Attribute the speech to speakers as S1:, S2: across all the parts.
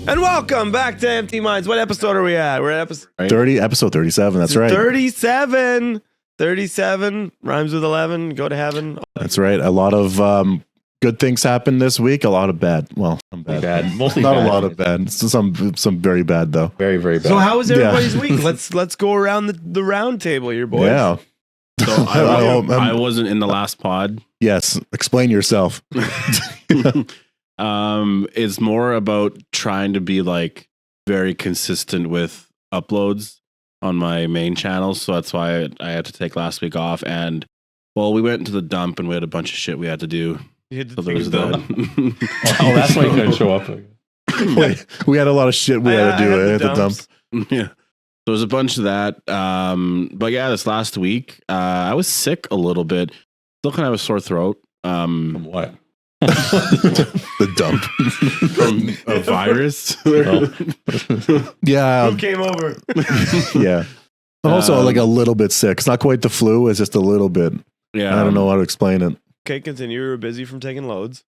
S1: And welcome back to Empty Minds. What episode are we at? We're at
S2: episode 37. That's right.
S1: 37. 37 rhymes with 11. Go to heaven.
S2: That's right. A lot of good things happened this week. A lot of bad. Well, some bad.
S3: Mostly
S2: not
S3: bad.
S2: A lot of bad. Some very bad though.
S3: Very, very bad.
S1: So how was everybody's week? Let's go around the round table here, boys.
S2: Yeah.
S4: So I wasn't in the last pod.
S2: Yes. Explain yourself.
S4: It's more about trying to be like very consistent with uploads on my main channel. So that's why I had to take last week off. And well, we went to the dump and we had a bunch of shit we had to do.
S1: You had to
S4: So there was
S1: think
S4: that.
S3: Oh, that's why you couldn't show up.
S2: we had a lot of shit we had to do at the dump.
S4: Yeah. So there's a bunch of that. But yeah, this last week, I was sick a little bit. Still kind of have a sore throat.
S3: From what?
S2: The dump.
S4: From a virus.
S2: Yeah.
S1: Who came over?
S2: Yeah. I'm also like a little bit sick. It's not quite the flu. It's just a little bit.
S4: Yeah.
S2: I don't know how to explain it.
S1: Okay, continue. You were busy from taking loads.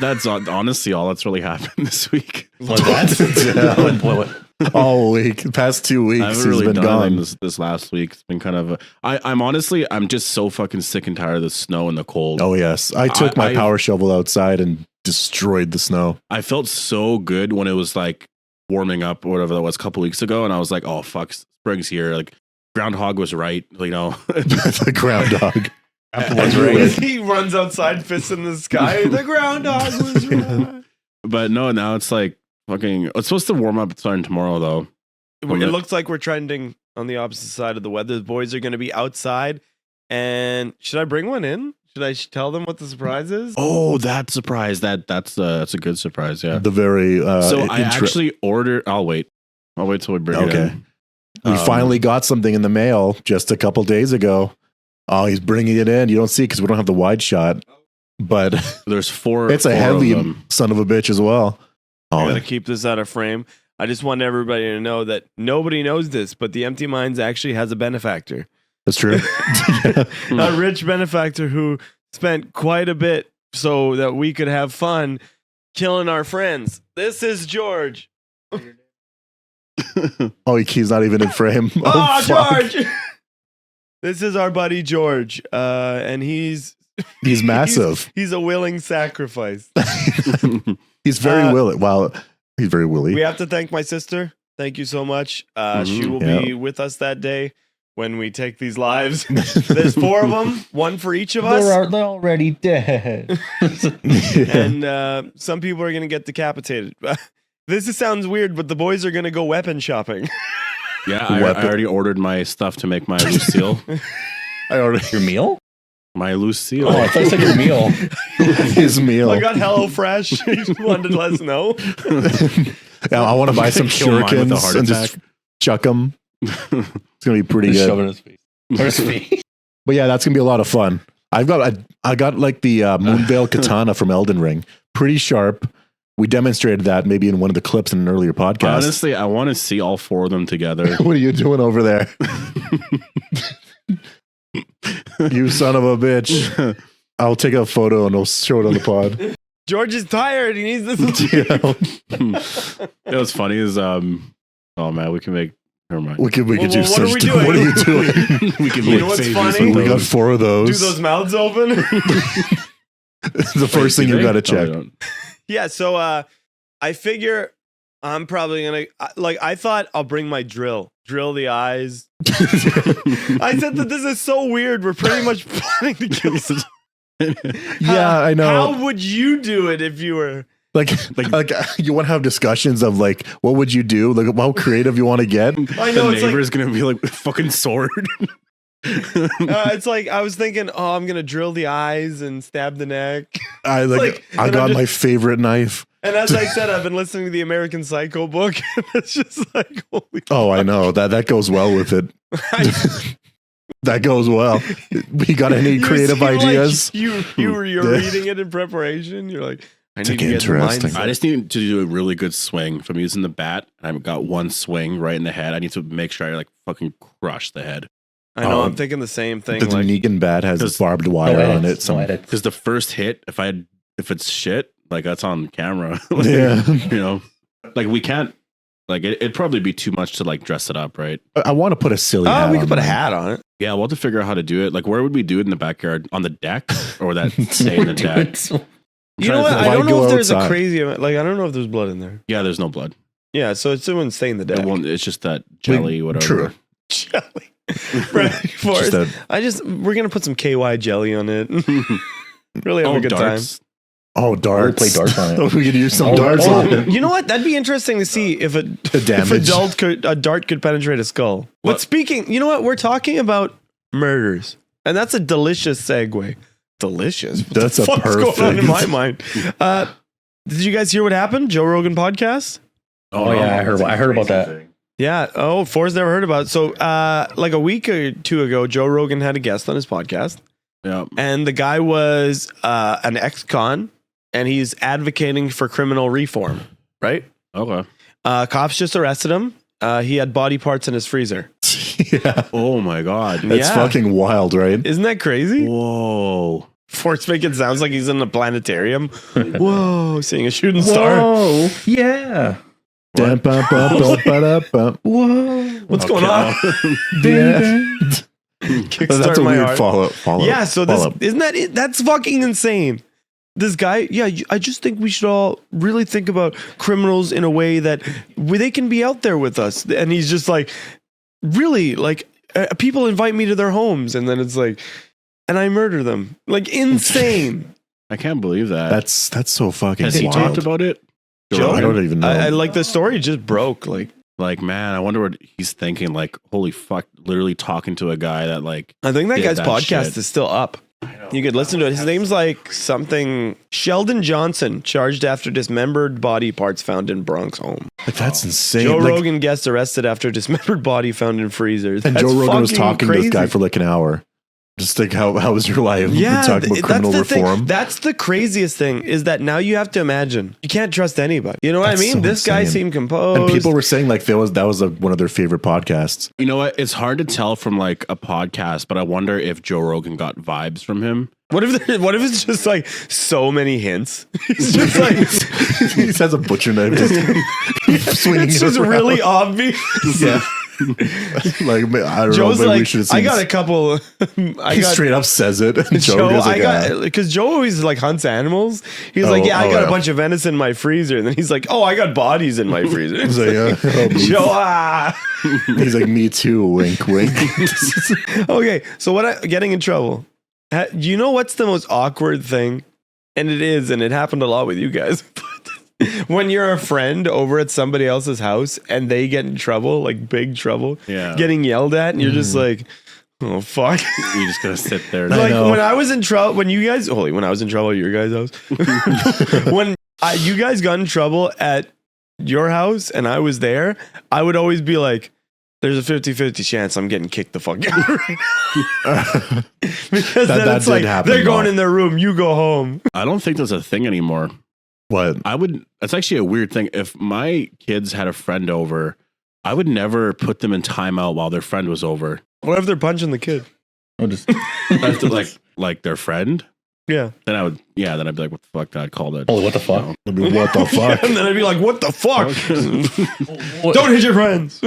S4: That's honestly all that's really happened this week.
S3: What, that?
S2: All week. Past 2 weeks.
S4: I haven't
S2: He's
S4: really
S2: been
S4: done
S2: gone.
S4: this last week. It's been kind of I'm just so fucking sick and tired of the snow and the cold.
S2: Oh, yes. I took my power shovel outside and destroyed the snow.
S4: I felt so good when it was like warming up or whatever that was a couple weeks ago. And I was like, oh, fuck, spring's here. Like, groundhog was right. You know,
S2: The groundhog.
S1: He runs outside, fists in the sky. The groundhog was right.
S4: But no, now it's like fucking. It's supposed to warm up starting tomorrow, though.
S1: It looks like we're trending on the opposite side of the weather. The boys are going to be outside. And should I bring one in? Should I tell them what the surprise is?
S4: Oh, that surprise! That's a good surprise. Yeah.
S2: The very.
S4: So I actually ordered. I'll wait till we bring it in.
S2: We finally got something in the mail just a couple days ago. Oh, he's bringing it in. You don't see because we don't have the wide shot. But
S4: there's four.
S2: It's a heavy son of a bitch as well.
S1: I gotta keep this out of frame. I just want everybody to know that nobody knows this, but the Empty Minds actually has a benefactor.
S2: That's true.
S1: A rich benefactor who spent quite a bit so that we could have fun killing our friends. This is George.
S2: Oh, he's not even in frame.
S1: Oh, George! This is our buddy George, and he's
S2: massive.
S1: He's a willing sacrifice.
S2: He's very willing. Wow, he's very willing.
S1: We have to thank my sister. Thank you so much. She will be with us that day when we take these lives. There's 4 of them, one for each of us.
S3: They're already dead.
S1: And some people are going to get decapitated. Sounds weird, but the boys are going to go weapon shopping.
S4: Yeah, I already ordered my stuff to make my Lucille.
S2: I ordered
S3: your meal?
S4: My Lucille.
S3: Oh, I thought you said your meal.
S2: His meal.
S1: I got HelloFresh. You just wanted to let us know.
S2: Yeah, I want to buy some shurikens and just chuck them. It's going to be pretty good.
S3: Shove it in his face. Or his face.
S2: But yeah, that's going to be a lot of fun. I got like the Moonveil Katana from Elden Ring. Pretty sharp. We demonstrated that maybe in one of the clips in an earlier podcast.
S4: Honestly, I want to see all 4 of them together.
S2: What are you doing over there? You son of a bitch. I'll take a photo and I'll show it on the pod.
S1: George is tired. He needs this.
S4: What's funny is, oh man, we can make. Never mind.
S2: We could do
S1: what
S2: such.
S1: are we doing?
S2: What are you doing?
S4: We can
S1: You
S4: make
S1: know what's
S4: faces
S1: funny?
S4: with
S2: We got
S4: those.
S2: 4 of those.
S1: Do those mouths open?
S2: The first thing you got to check.
S4: No,
S1: Yeah, so I figure I'm probably going to, I thought I'll bring my drill the eyes. I said that this is so weird. We're pretty much planning to kill someone.
S2: Yeah, I know.
S1: How would you do it if you were...
S2: Like you want to have discussions of like, what would you do? Like how creative you want to get?
S1: I know,
S4: the
S1: it's
S4: neighbor's gonna be like fucking sword.
S1: it's like I was thinking, oh, I'm gonna drill the eyes and stab the neck.
S2: I got my favorite knife.
S1: And as I said, I've been listening to the American Psycho book. And it's just like, holy.
S2: Oh, I know that goes well with it. That goes well. We got any creative ideas?
S1: Like you're reading it in preparation. You're like, I need to get
S2: interesting.
S4: I just need to do a really good swing. If I'm using the bat and I've got one swing right in the head, I need to make sure I like fucking crush the head.
S1: I know. I'm thinking the same thing.
S2: The Negan bat has barbed wire on it.
S4: Because the first hit, if it's shit, like that's on camera.
S2: Yeah,
S4: you know. Like we can't. Like it'd probably be too much to like dress it up, right?
S2: I want to put a silly hat
S1: we
S2: on
S1: could put a
S2: mine.
S1: hat on it.
S4: Yeah, we'll have to figure out how to do it. Like, where would we do it in the backyard? On the deck, or would that stay in the deck?
S1: You know what? I
S2: Why
S1: don't know
S2: go
S1: if there's a
S2: outside?
S1: crazy amount. Like, I don't know if there's blood in there.
S4: Yeah, there's no blood.
S1: Yeah, so it wouldn't stay in the deck.
S4: It won't. It's just that jelly, whatever.
S2: True.
S1: Jelly. Right, Forrest.
S2: Just
S1: We're gonna put some KY jelly on it. Really have a good
S4: darts.
S2: darts.
S3: Play darts on it.
S2: We could use some darts on
S1: time.
S2: it.
S1: You know what? That'd be interesting to see if
S2: damage.
S1: a dart could penetrate a skull. But
S4: What?
S1: speaking, you know what? We're talking about murders, and that's a delicious segue. Delicious. What
S2: That's
S1: the
S2: a
S1: fuck's going on in
S2: perfect-
S1: my mind? Did you guys hear what happened? Joe Rogan podcast.
S3: Oh, yeah, I heard about that.
S1: Yeah. Oh, Forrest never heard about it. So, like a week or two ago, Joe Rogan had a guest on his podcast,
S4: Yeah.
S1: and the guy was an ex-con, and he's advocating for criminal reform. Right?
S4: Okay.
S1: Cops just arrested him. He had body parts in his freezer.
S2: Yeah.
S4: Oh my god.
S2: That's
S1: Yeah.
S2: fucking wild, right?
S1: Isn't that crazy?
S4: Whoa.
S1: Forrest making sounds like he's in a planetarium. Whoa, seeing a shooting star.
S3: Whoa. Yeah.
S2: Dum, bum, bum, bum, ba-da, bum.
S3: Whoa.
S1: What's going on?
S2: Yeah.
S1: Kickstart
S2: That's a
S1: my
S2: weird
S1: heart.
S2: follow.
S1: Yeah, so this
S2: follow-up.
S1: isn't that it? That's fucking insane. This guy, yeah, I just think we should all really think about criminals in a way that they can be out there with us. And he's just like, really, like people invite me to their homes, and then it's like, and I murder them, like insane.
S4: I can't believe that.
S2: That's so fucking
S4: Has he
S2: wild.
S4: talked about it?
S1: Joe?
S2: I don't even know.
S1: I like the story just broke.
S4: Like, man, I wonder what he's thinking. Like, holy fuck, literally talking to a guy that like
S1: I think that
S4: did
S1: guy's
S4: that
S1: podcast
S4: shit.
S1: is still up. You could listen to it. His name's like something Sheldon Johnson, charged after dismembered body parts found in Bronx home.
S2: Like, that's insane.
S1: Joe
S2: Like,
S1: Rogan guest arrested after dismembered body found in freezers.
S2: and
S1: That's
S2: Joe Rogan was
S1: fucking
S2: talking to this guy
S1: crazy.
S2: for like an hour. Just think, how was your life?
S1: Yeah,
S2: Talking about
S1: that's
S2: criminal
S1: the
S2: reform.
S1: thing. That's the craziest thing is that now you have to imagine you can't trust anybody. You know what
S2: That's
S1: I mean?
S2: so
S1: This guy
S2: insane.
S1: seemed composed.
S2: And people were saying like that was one of their favorite podcasts.
S4: You know what? It's hard to tell from like a podcast, but I wonder if Joe Rogan got vibes from him.
S1: what if it's just like so many hints? It's just like
S2: He just has a butcher knife just swinging
S1: it's
S2: it
S1: just
S2: around.
S1: really obvious.
S2: Yeah. Like, I don't
S1: Joe's
S2: know. Maybe we
S1: like,
S2: should have
S1: I
S2: seen
S1: got a couple.
S2: he straight up says it. And Joe
S1: Joe,
S2: goes like,
S1: because Joe always like hunts animals. He's like, yeah, I got a bunch of venison in my freezer, and then he's like, oh, I got bodies in my freezer.
S2: He's like, oh, me-
S1: Joe,
S2: he's like, me too. Wink, wink.
S1: okay, so getting in trouble. You know what's the most awkward thing? And it happened a lot with you guys. When you're a friend over at somebody else's house and they get in trouble, like big trouble,
S4: Yeah.
S1: getting yelled at, and you're just like, oh fuck.
S4: You're just gonna sit there.
S2: I
S1: Like
S2: know.
S1: when I was in trouble, when I was in trouble at your guys' house, when you guys got in trouble at your house and I was there, I would always be like, there's a 50-50 chance I'm getting kicked the fuck out right now. Because then
S2: that
S1: it's
S2: did
S1: like,
S2: happen,
S1: they're going
S2: though.
S1: in their room, you go home.
S4: I don't think that's a thing anymore.
S2: What?
S4: That's actually a weird thing. If my kids had a friend over, I would never put them in timeout while their friend was over.
S1: What if they're punching the kid?
S3: I'll just
S4: If they're like their friend,
S1: Yeah.
S4: then I'd be like, what the fuck? I'd call it.
S3: oh, what the fuck?
S2: I mean, what the fuck?
S1: And then I'd be like, what the fuck? Don't hit your friends.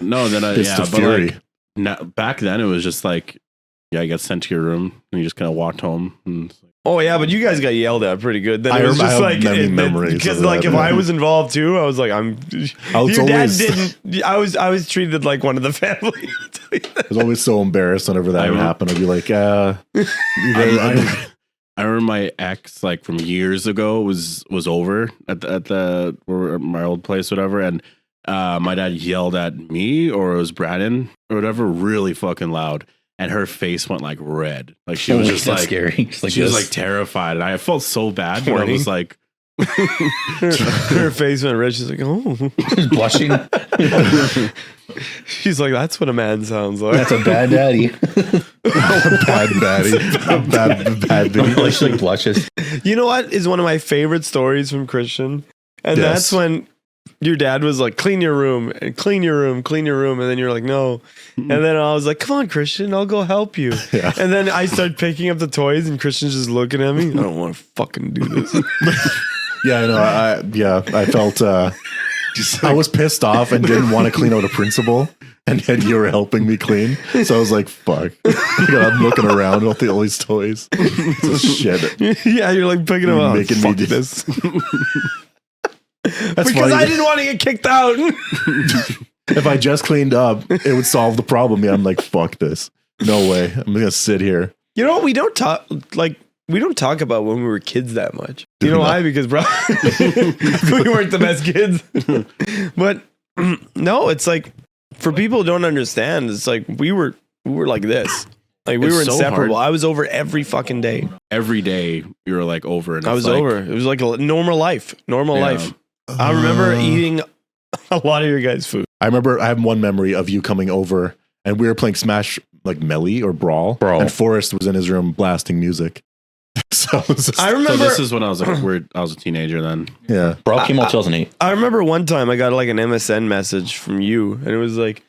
S4: No, then
S2: It's the
S4: but
S2: fury.
S4: like, back then it was just like, yeah, you got sent to your room and you just kind of walked home. And it's like,
S1: Oh yeah, but you guys got yelled at pretty good. Then
S2: I
S1: it was
S2: have
S1: just like
S2: many memories
S1: because
S2: of
S1: like
S2: that.
S1: if I was involved too, I was like,
S2: was
S1: your dad
S2: always-
S1: didn't. I was treated like one of the family.
S2: I was always so embarrassed whenever that would happen. I'd be like,
S4: I remember my ex, like from years ago, was over at my old place, whatever, and my dad yelled at me, or it was Brandon or whatever, really fucking loud, and her face went like red, like she was just
S3: That's
S4: like
S3: scary. Just like
S4: she was
S3: this.
S4: like terrified, and I felt so bad, but I
S1: Horny.
S4: was like,
S1: Her face went red. She's like, oh.
S3: Just blushing.
S1: She's like, that's what a man sounds like.
S3: That's a bad daddy.
S2: bad baddie. bad baby.
S3: She like blushes.
S1: You know what is one of my favorite stories from Christian? And
S2: Yes.
S1: that's when your dad was like, clean your room, and clean your room. And then you're like, no. And then I was like, come on, Christian, I'll go help you.
S2: Yeah.
S1: And then I start picking up the toys and Christian's just looking at me. I don't want to fucking do this.
S2: Yeah, I know. I felt I was pissed off and didn't want to clean out a principal, and yet you were helping me clean. So I was like, fuck. I'm looking around at all these toys. So shit.
S1: Yeah, you're like picking them up.
S2: Making me
S1: Fuck
S2: do
S1: this.
S2: That's
S1: Because
S2: funny.
S1: I didn't want to get kicked out.
S2: If I just cleaned up, it would solve the problem. Yeah, I'm like, fuck this. No way. I'm going to sit here.
S1: You know what? We don't talk about when we were kids that much. You know why? Because bro, we weren't the best kids. But no, it's like for people who don't understand, it's like we were like this. Like we
S4: It's
S1: were
S4: so
S1: inseparable.
S4: hard.
S1: I was over every fucking day.
S4: Every day you were like over, and
S1: I was
S4: it's like,
S1: over. It was like a normal life. Normal
S4: Yeah.
S1: life. I remember eating a lot of your guys' food.
S2: I remember I have one memory of you coming over and we were playing Smash, like Melee or Brawl. And Forrest was in his room blasting music. So it was just-
S1: I
S4: So
S1: remember.
S4: this is when I was like, I was a teenager then.
S2: yeah.
S3: Brawl came out 2008.
S1: I remember one time I got like an MSN message from you, and it was like,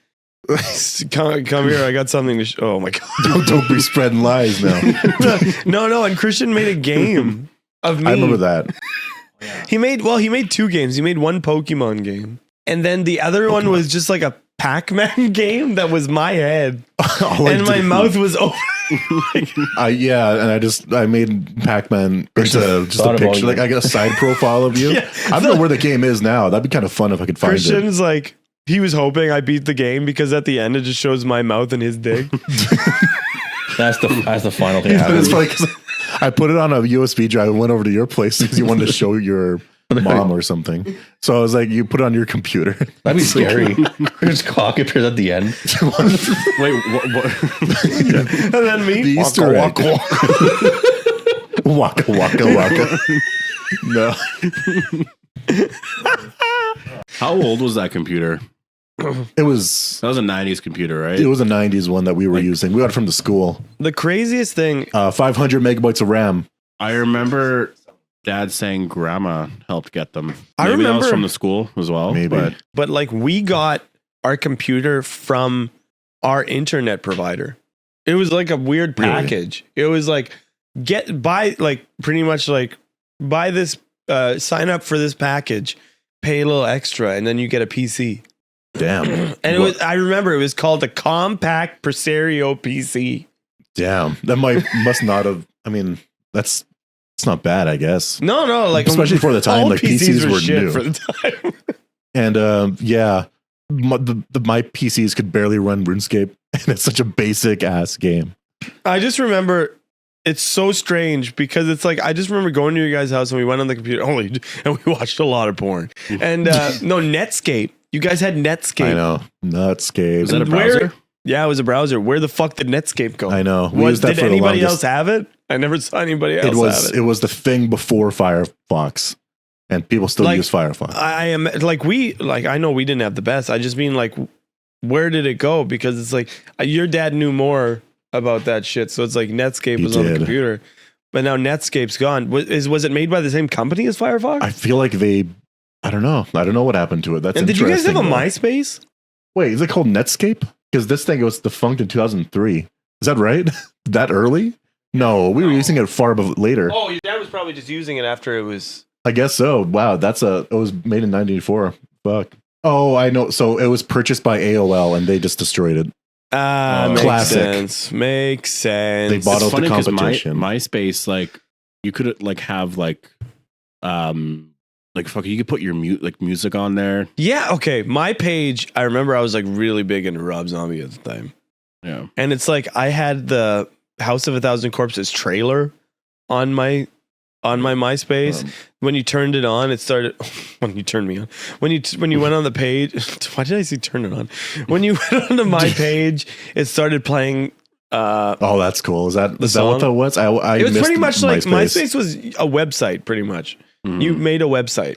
S1: "Come here, I got something to." Oh my god!
S2: Don't be spreading lies now.
S1: No, and Christian made a game of me.
S2: I remember that.
S1: He made two games. He made one Pokemon game, and then the other one was just like a Pac-Man game that was my head,
S2: All I
S1: and my
S2: did-
S1: mouth was over.
S2: and I made Pac-Man into just
S3: Thought
S2: a
S3: of all
S2: picture.
S3: you-
S2: Like I got a side profile of you.
S1: Yeah.
S2: I don't know where the game is now. That'd be kind of fun if I could find it.
S1: Christian's like, he was hoping I beat the game because at the end it just shows my mouth and his dick.
S3: That's the final thing I have.
S2: It's funny 'cause I put it on a USB drive and went over to your place because you wanted to show your mom or something. So I was like, you put it on your computer.
S3: That'd be scary. There's cock appears at the end.
S4: Wait, what?
S1: And then me,
S2: The Easter egg. Waka waka waka. No.
S4: How old was that computer?
S2: It was
S4: That was a 90s computer, right?
S2: a 90s one that we were using. We got it from the school.
S1: The craziest thing,
S2: 500 megabytes of RAM.
S4: I remember Dad saying grandma helped get them.
S1: I
S4: Maybe that was
S1: remember-
S4: from the school as well.
S2: Maybe.
S1: but like we got our computer from our internet provider. It was like a weird
S2: Really?
S1: package. It was like buy this, sign up for this package, pay a little extra, and then you get a PC.
S2: Damn.
S1: And it was, I remember it was called the Compact Presario PC.
S2: Damn. That must not have. I mean, it's not bad, I guess.
S1: No, like
S2: Especially for the time,
S1: all
S2: like PCs were
S1: shit
S2: new.
S1: for the time.
S2: And yeah, my PCs could barely run RuneScape, and it's such a basic ass game.
S1: I just remember it's so strange because it's like I just remember going to your guys' house and we went on the computer and we watched a lot of porn. And no, Netscape. You guys had Netscape.
S2: I know. Netscape.
S4: Was that a
S1: Where-
S4: browser?
S1: Yeah, it was a browser. Where the fuck did Netscape go?
S2: I know. We
S1: What,
S2: used that
S1: did
S2: for the
S1: anybody
S2: longest.
S1: else have it? I never saw anybody else have
S2: It was the thing before Firefox, and people still
S1: Like,
S2: use Firefox.
S1: I am like I know we didn't have the best. I just mean like where did it go? Because it's like your dad knew more about that shit. So it's like Netscape
S2: He
S1: was on the
S2: did.
S1: computer. But now Netscape's gone. Was it made by the same company as Firefox?
S2: I feel like I don't know. I don't know what happened to it. That's
S1: and did you guys have a
S2: interesting, though.
S1: MySpace?
S2: Wait, is it called Netscape? Because this thing was defunct in 2003. Is that right? That early? No, we were using it far later.
S1: Oh, your dad was probably just using it after it was.
S2: I guess so. Wow, it was made in 1984. Fuck. Oh, I know. So it was purchased by AOL and they just destroyed it.
S1: Makes
S2: Classic.
S1: sense. Makes sense.
S2: They bought
S4: It's
S2: out the
S4: funny 'cause
S2: competition.
S4: MySpace, like you could like have like fuck, you could put your music on there.
S1: Yeah, okay. My page, I remember I was like really big into Rob Zombie at the time.
S4: Yeah.
S1: And it's like I had the House of a Thousand Corpses trailer on my MySpace. When you turned it on, it started. When you turned me on, when you went on the page, why did I say turn it on? When you went onto my page, it started playing.
S2: Oh, that's cool. Is that what
S1: song?
S2: that was? I
S1: It was
S2: missed
S1: pretty much like
S2: MySpace.
S1: MySpace was a website, pretty much.
S4: Mhm.
S1: You made a website.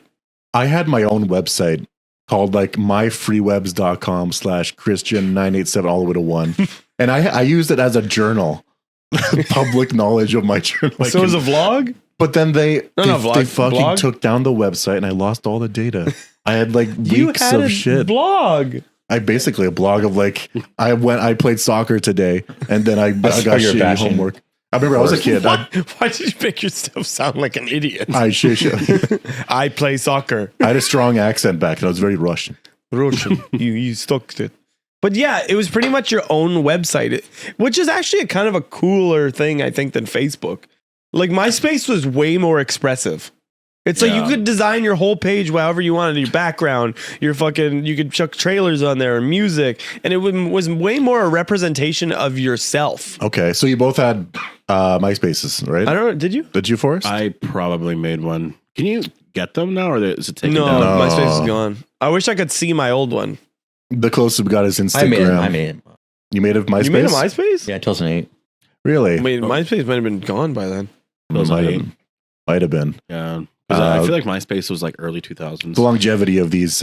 S2: I had my own website called like myfreewebs.com/Christian987 all the way to 1. And I used it as a journal. Public knowledge of my journal.
S1: So it was a vlog?
S2: But then they
S1: vlog-
S2: fucking
S1: blog?
S2: took down the website and I lost all the data. I had like
S1: You
S2: weeks
S1: had
S2: of
S1: a
S2: shit.
S1: blog.
S2: I basically a blog of like I played soccer today and then I
S3: That's
S2: got
S3: how you're
S2: shitty
S3: bashing.
S2: homework. I remember I was a kid.
S1: Why did you make yourself sound like an idiot?
S2: I
S1: I play soccer.
S2: had a strong accent back and I was very Russian.
S1: Russian. You stuck it. But yeah, it was pretty much your own website, which is actually a kind of a cooler thing, I think, than Facebook. Like MySpace was way more expressive. It's like you could design your whole page however you wanted, your background, you could chuck trailers on there and music, and it was way more a representation of yourself.
S2: Okay, so you both had MySpaces, right?
S1: I don't know, did you?
S2: Did you, Forrest?
S4: I probably made one. Can you get them now, or is it taken
S1: No,
S4: down?
S2: No.
S1: MySpace is gone. I wish I could see my old one.
S2: The closest we got is
S3: I
S2: Instagram.
S3: made it.
S2: You made a MySpace?
S1: You made a MySpace?
S3: Yeah, 2008.
S2: Really?
S1: Wait, MySpace might have been gone by then.
S2: Might have been.
S4: Yeah. 'Cause I feel like MySpace was like early 2000s.
S2: The longevity of these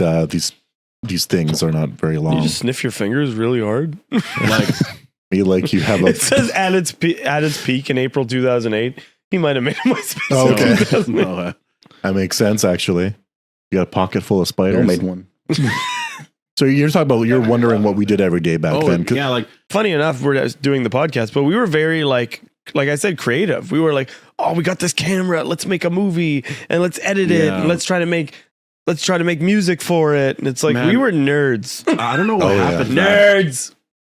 S2: things are not very long.
S1: You just sniff your fingers really hard.
S4: Like,
S2: You have a
S1: It says at its peak in April 2008. He might have made a MySpace.
S2: Oh,
S1: in
S2: okay.
S1: 2008.
S4: no,
S2: that makes sense actually. You got a pocket full of spiders.
S3: Bill made one.
S2: So you're talking about you're wondering what we did every day back then.
S4: yeah, like
S1: Funny enough, we're just doing the podcast, but we were very like I said, creative. We were like, oh, we got this camera. Let's make a movie and let's edit it and let's try to make music for it. And it's like
S4: Man.
S1: we were nerds.
S4: I don't know what
S2: yeah.
S4: happened.
S1: Nerds.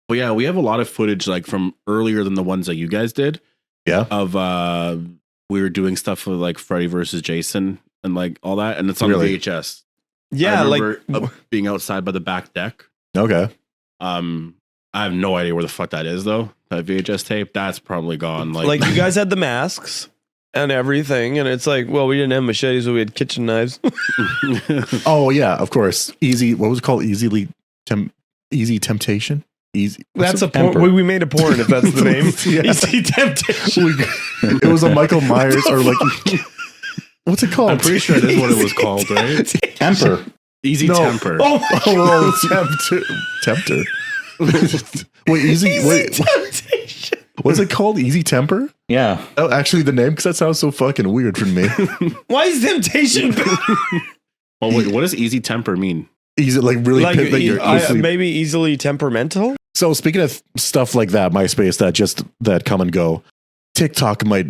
S4: But yeah, we have a lot of footage like from earlier than the ones that you guys did.
S2: Yeah.
S4: Of we were doing stuff with like Freddy versus Jason and like all that, and it's on
S2: Really?
S4: VHS.
S1: Yeah,
S4: I
S1: like
S4: remember, being outside by the back deck.
S2: Okay.
S4: I have no idea where the fuck that is though. That VHS tape, that's probably gone.
S1: like you guys had the masks and everything, and it's like, well, we didn't have machetes, but we had kitchen knives.
S2: Oh yeah, of course. Easy. What was it called? Easy Temptation. Easy.
S1: That's a
S3: Temper.
S1: porn. We made a porn, if that's the name.
S2: Yeah.
S1: Easy Temptation.
S2: It was a Michael Myers or like what's it called?
S4: I'm pretty sure it is what it was called, right?
S3: Temper.
S4: Easy
S2: No.
S4: Temper.
S1: Oh my God.
S2: Tempter. Wait, wait,
S1: Temptation.
S2: what's it called? Easy Temper?
S3: Yeah.
S2: Oh, actually, the name, because that sounds so fucking weird for me.
S1: Why is temptation
S4: Oh wait, what does easy temper mean?
S2: Easy, like really,
S1: like
S2: like you're easily.
S1: maybe easily temperamental?
S2: So speaking of stuff like that, MySpace that come and go, TikTok might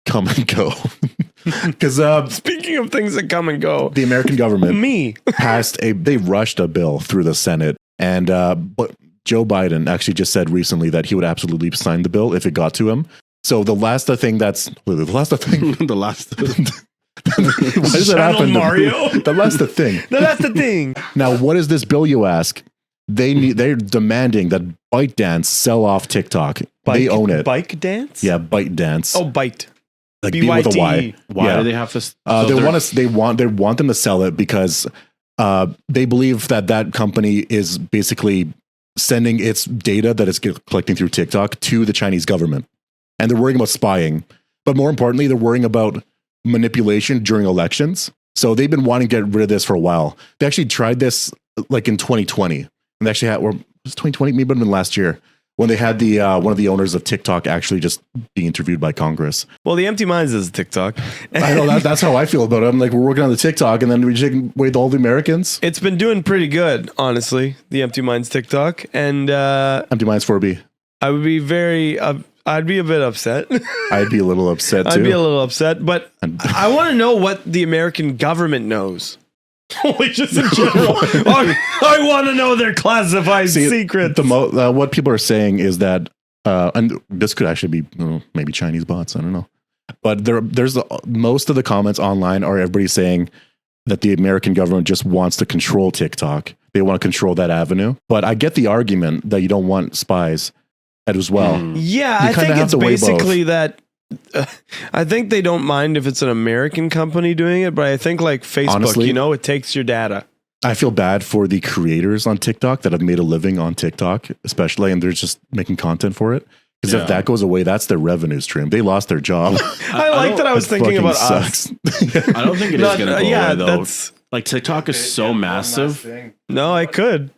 S2: come and go because
S1: Speaking of things that come and go,
S2: the American government
S1: me.
S2: they rushed a bill through the Senate, and but Joe Biden actually just said recently that he would absolutely sign the bill if it got to him. So the last thing.
S4: The last.
S2: Why does that
S1: Channel
S2: happen?
S1: Mario.
S2: The last thing.
S1: No, that's the thing.
S2: Now, what is this bill, you ask? They're demanding that ByteDance sell off TikTok. They own it.
S1: Bike dance?
S2: Yeah, ByteDance.
S1: Oh, bite.
S2: like B with a Y.
S4: Why
S2: Yeah.
S4: do they have to?
S2: They want them to sell it because they believe that company is basically sending its data that it's collecting through TikTok to the Chinese government, and they're worrying about spying. But more importantly, they're worrying about manipulation during elections. So they've been wanting to get rid of this for a while. They actually tried this like in 2020, and they actually had, or was 2020? Maybe it been last year when they had the one of the owners of TikTok actually just being interviewed by Congress.
S1: Well, the Empty Minds is TikTok.
S2: I know that's how I feel about it. I'm like, we're working on the TikTok, and then we take away all the Americans.
S1: It's been doing pretty good, honestly, the Empty Minds TikTok. And
S2: Empty Minds 4B.
S1: I would be I'd be a bit upset.
S2: I'd be a little upset too.
S1: I'd be a little upset, but I want to know what the American government knows. Like just in general. I want to know their classified secrets.
S2: What people are saying is that, and this could actually be maybe Chinese bots. I don't know, but there's most of the comments online are everybody saying that the American government just wants to control TikTok. They want to control that avenue. But I get the argument that you don't want spies as well.
S1: Yeah,
S2: You
S1: I
S2: kinda
S1: think
S2: have
S1: it's
S2: to weigh
S1: basically that. I think they don't mind if it's an American company doing it, but I think like Facebook,
S2: Honestly,
S1: it takes your data.
S2: I feel bad for the creators on TikTok that have made a living on TikTok, especially, and they're just making content for it. Because if that goes away, that's their revenue stream. They lost their job.
S1: I like that I was thinking about us.
S4: I don't think it is going to go away though.
S1: That's
S4: Like TikTok is so massive.
S1: no, I could.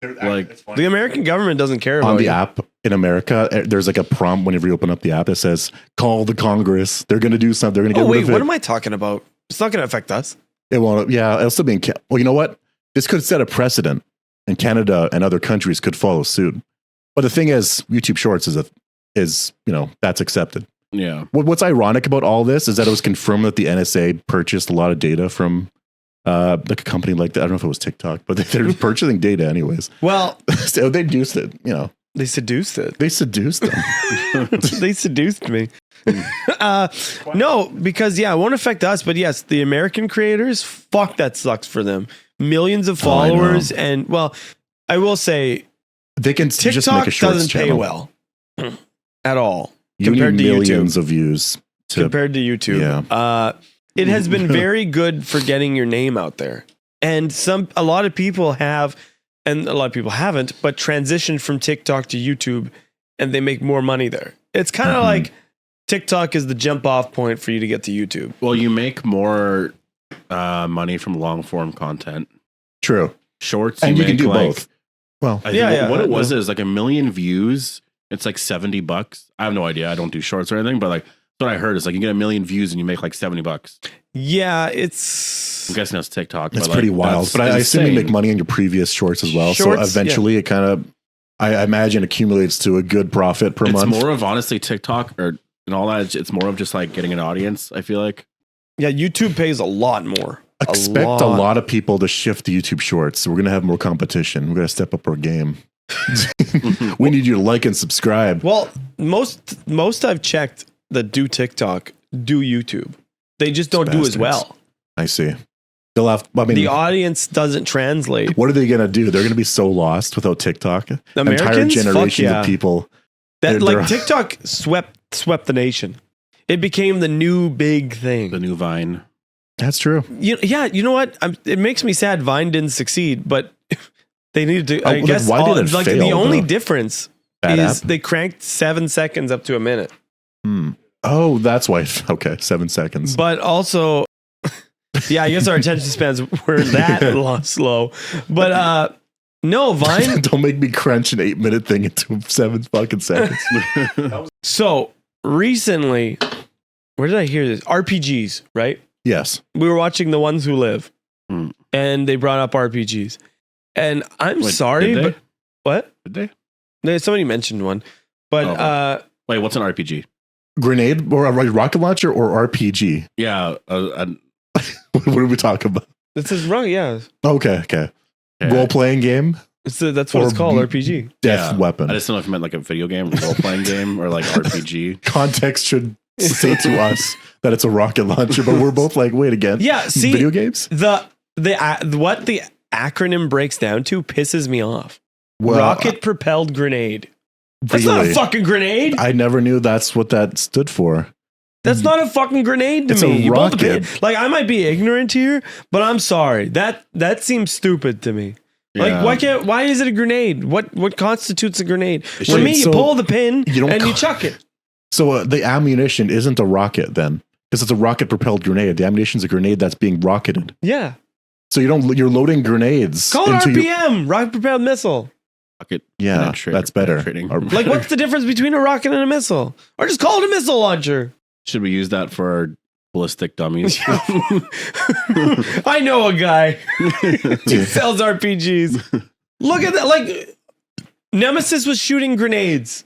S4: Like
S1: The American government doesn't care about
S2: On the
S1: you.
S2: app in America, there's like a prompt whenever you open up the app that says, call the Congress. They're going to do something. They're going to
S1: Oh
S2: get rid
S1: wait,
S2: of it.
S1: what am I talking about? It's not going to affect us.
S2: It won't. Yeah, it'll still be in well, you know what? This could set a precedent, and Canada and other countries could follow suit. But the thing is, YouTube Shorts is that's accepted.
S4: Yeah.
S2: What's ironic about all this is that it was confirmed that the NSA purchased a lot of data from like a company like that. I don't know if it was TikTok, but they're purchasing data anyways.
S1: Well,
S2: So they induced it, you know.
S1: they seduced it.
S2: They seduced them.
S1: They seduced me. No, because it won't affect us. But yes, the American creators, fuck, that sucks for them. Millions of
S2: Oh, I know.
S1: followers, and well, I will say
S2: They can just make
S1: TikTok
S2: a shorts
S1: doesn't pay
S2: channel.
S1: well at all
S2: You
S1: compared
S2: need
S1: to
S2: millions
S1: YouTube.
S2: of views to
S1: Compared to YouTube,
S2: Yeah.
S1: it has been very good for getting your name out there, and a lot of people have, and a lot of people haven't, but transitioned from TikTok to YouTube, and they make more money there. It's kind of like TikTok is the jump off point for you to get to YouTube.
S4: Well, you make more money from long form content.
S2: True.
S4: Shorts,
S2: And you can
S4: make
S2: do
S4: like,
S2: both. Well,
S4: I
S1: Yeah,
S4: think
S1: yeah,
S4: what
S1: I
S4: it was
S1: know.
S4: is like 1 million views. It's like $70. I have no idea. I don't do shorts or anything, but like what I heard is like you get 1 million views and you make like $70.
S1: Yeah, it's
S4: I'm guessing that's TikTok.
S2: it's
S4: but
S2: pretty
S4: like,
S2: wild.
S4: that's
S2: But I assume you
S4: insane.
S2: make money on your previous shorts as well.
S1: Shorts,
S2: so eventually it kind of, I imagine, accumulates to a good profit per
S4: It's
S2: month.
S4: more of honestly TikTok and all that. It's more of just like getting an audience. I feel like.
S1: yeah. YouTube pays a lot more.
S2: Expect a lot of people to shift to YouTube shorts. So we're going to have more competition. We're going to step up our game. We need you to like and subscribe.
S1: Well, most I've checked that do TikTok do YouTube. They just don't do as
S2: Bastards.
S1: well.
S2: I see. They'll have, I mean,
S1: The audience doesn't translate.
S2: what are they going to do? They're going to be so lost without TikTok. Entire
S1: Americans? Fuck
S2: generations
S1: yeah.
S2: of people.
S1: That
S2: they're-
S1: like TikTok swept the nation. It became the new big thing.
S4: The new Vine.
S2: That's true.
S1: You know what? It makes me sad Vine didn't succeed, but they needed to. I
S2: like,
S1: guess
S2: why did it
S1: like
S2: fail,
S1: the only
S2: though?
S1: difference
S2: Bad
S1: is
S2: app?
S1: they cranked 7 seconds up to a minute.
S2: Oh, that's why. Okay, 7 seconds.
S1: But also, yeah, I guess our attention spans were that slow. But no, Vine.
S2: Don't make me crunch an 8-minute thing into 7 fucking seconds.
S1: So recently, where did I hear this? RPGs, right?
S2: Yes.
S1: We were watching The Ones Who Live,
S4: Hmm.
S1: and they brought up RPGs. And I'm
S4: Wait,
S1: sorry,
S4: did they?
S1: but what?
S4: Did they?
S1: Somebody mentioned one, but
S4: Oh. Wait, what's an RPG?
S2: Grenade or a rocket launcher or RPG?
S4: Yeah,
S2: What are we talking about?
S1: this is wrong. Yeah,
S2: Okay. Role playing game,
S1: that's what
S2: Or
S1: it's called.
S2: b-
S1: RPG.
S2: death
S4: Yeah.
S2: weapon.
S4: I just don't know if you meant like a video game, role playing game, or like RPG.
S2: Context should say to us that it's a rocket launcher, but we're both like, wait again.
S1: Yeah. See,
S2: Video games?
S1: what the acronym breaks down to pisses me off.
S2: Well,
S1: Rocket propelled grenade. That's not a
S2: really?
S1: fucking grenade.
S2: I never knew that's what that stood for.
S1: That's not a fucking grenade to
S2: It's a
S1: me. You pulled the pin.
S2: rocket.
S1: Like I might be ignorant here, but I'm sorry. That seems stupid to me.
S4: Yeah.
S1: Like why is it a grenade? What constitutes a grenade? For
S2: Wait,
S1: me, you
S2: so
S1: pull the pin
S2: you don't
S1: and you
S2: ca-
S1: chuck it.
S2: So the ammunition isn't a rocket then, because it's a rocket propelled grenade. The ammunition's a grenade that's being rocketed.
S1: Yeah.
S2: So you're loading grenades
S1: Call it
S2: into your,
S1: RPM, rocket propelled missile.
S4: Rocket
S2: yeah,
S4: penetrating-
S2: that's better.
S4: penetrating.
S2: Or-
S1: Like what's the difference between a rocket and a missile? Or just call it a missile launcher.
S4: Should we use that for our ballistic dummies?
S1: I know a guy who sells RPGs. Look at that. Like Nemesis was shooting grenades.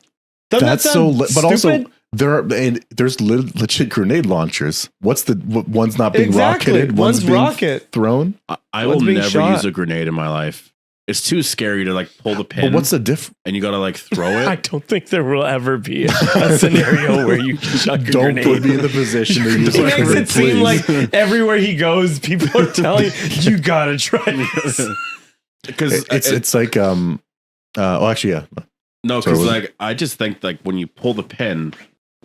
S1: Doesn't
S2: That's
S1: that
S2: so,
S1: sound
S2: but also
S1: stupid?
S2: there's legit grenade launchers. What's one's not being
S1: Exactly.
S2: rocketed,
S1: One's
S2: being
S1: rocket.
S2: thrown.
S4: I
S1: One's
S4: will
S1: being
S4: never
S1: shot.
S4: use a grenade in my life. It's too scary to like pull the pin.
S2: But what's the diff?
S4: and you gotta like throw
S1: I
S4: it.
S1: don't think there will ever be a scenario where you can chuck a
S2: Don't
S1: grenade.
S2: put me in the position to use
S1: He
S2: a
S1: makes
S2: grenade,
S1: it seem
S2: please.
S1: like everywhere he goes, people are telling you gotta try this.
S4: Because
S2: It's like oh actually yeah.
S4: no,
S2: Sorry,
S4: because
S2: what-
S4: like I just think like when you pull the pin,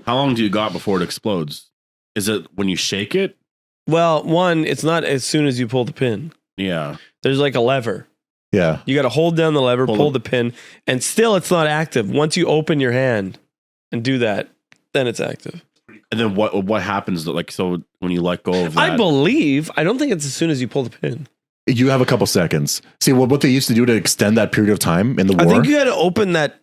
S4: how long do you got before it explodes? Is it when you shake it?
S1: Well, one, it's not as soon as you pull the pin.
S4: Yeah.
S1: There's like a lever.
S2: Yeah.
S1: You got to hold down the lever,
S4: Pull
S1: pull
S4: the-
S1: the pin, and still it's not active. Once you open your hand and do that, then it's active.
S4: And then what happens? Like so when you let go of that,
S1: I don't think it's as soon as you pull the pin.
S2: You have a couple seconds. See what they used to do to extend that period of time in the war.
S1: I think you got to open that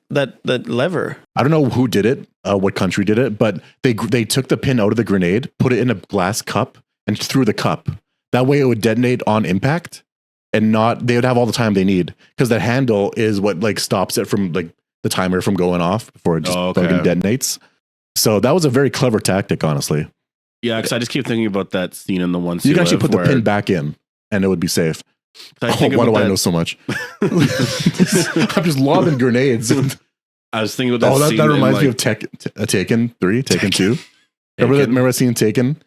S1: lever.
S2: I don't know who did it, what country did it, but they took the pin out of the grenade, put it in a glass cup, and threw the cup. That way, it would detonate on impact, and they would have all the time they need because that handle is what like stops it from like the timer from going off before it just
S4: Oh, okay.
S2: fucking detonates. So that was a very clever tactic, honestly.
S4: Yeah, because I just keep thinking about that scene in the one.
S2: You can actually put the pin back in, and it would be safe.
S4: I
S2: Why do I know so much? I'm just lobbing grenades.
S4: I was thinking about that.
S2: Oh,
S4: scene
S2: that reminds
S4: in,
S2: me of Taken 3, Taken 2. Remember that scene in Taken?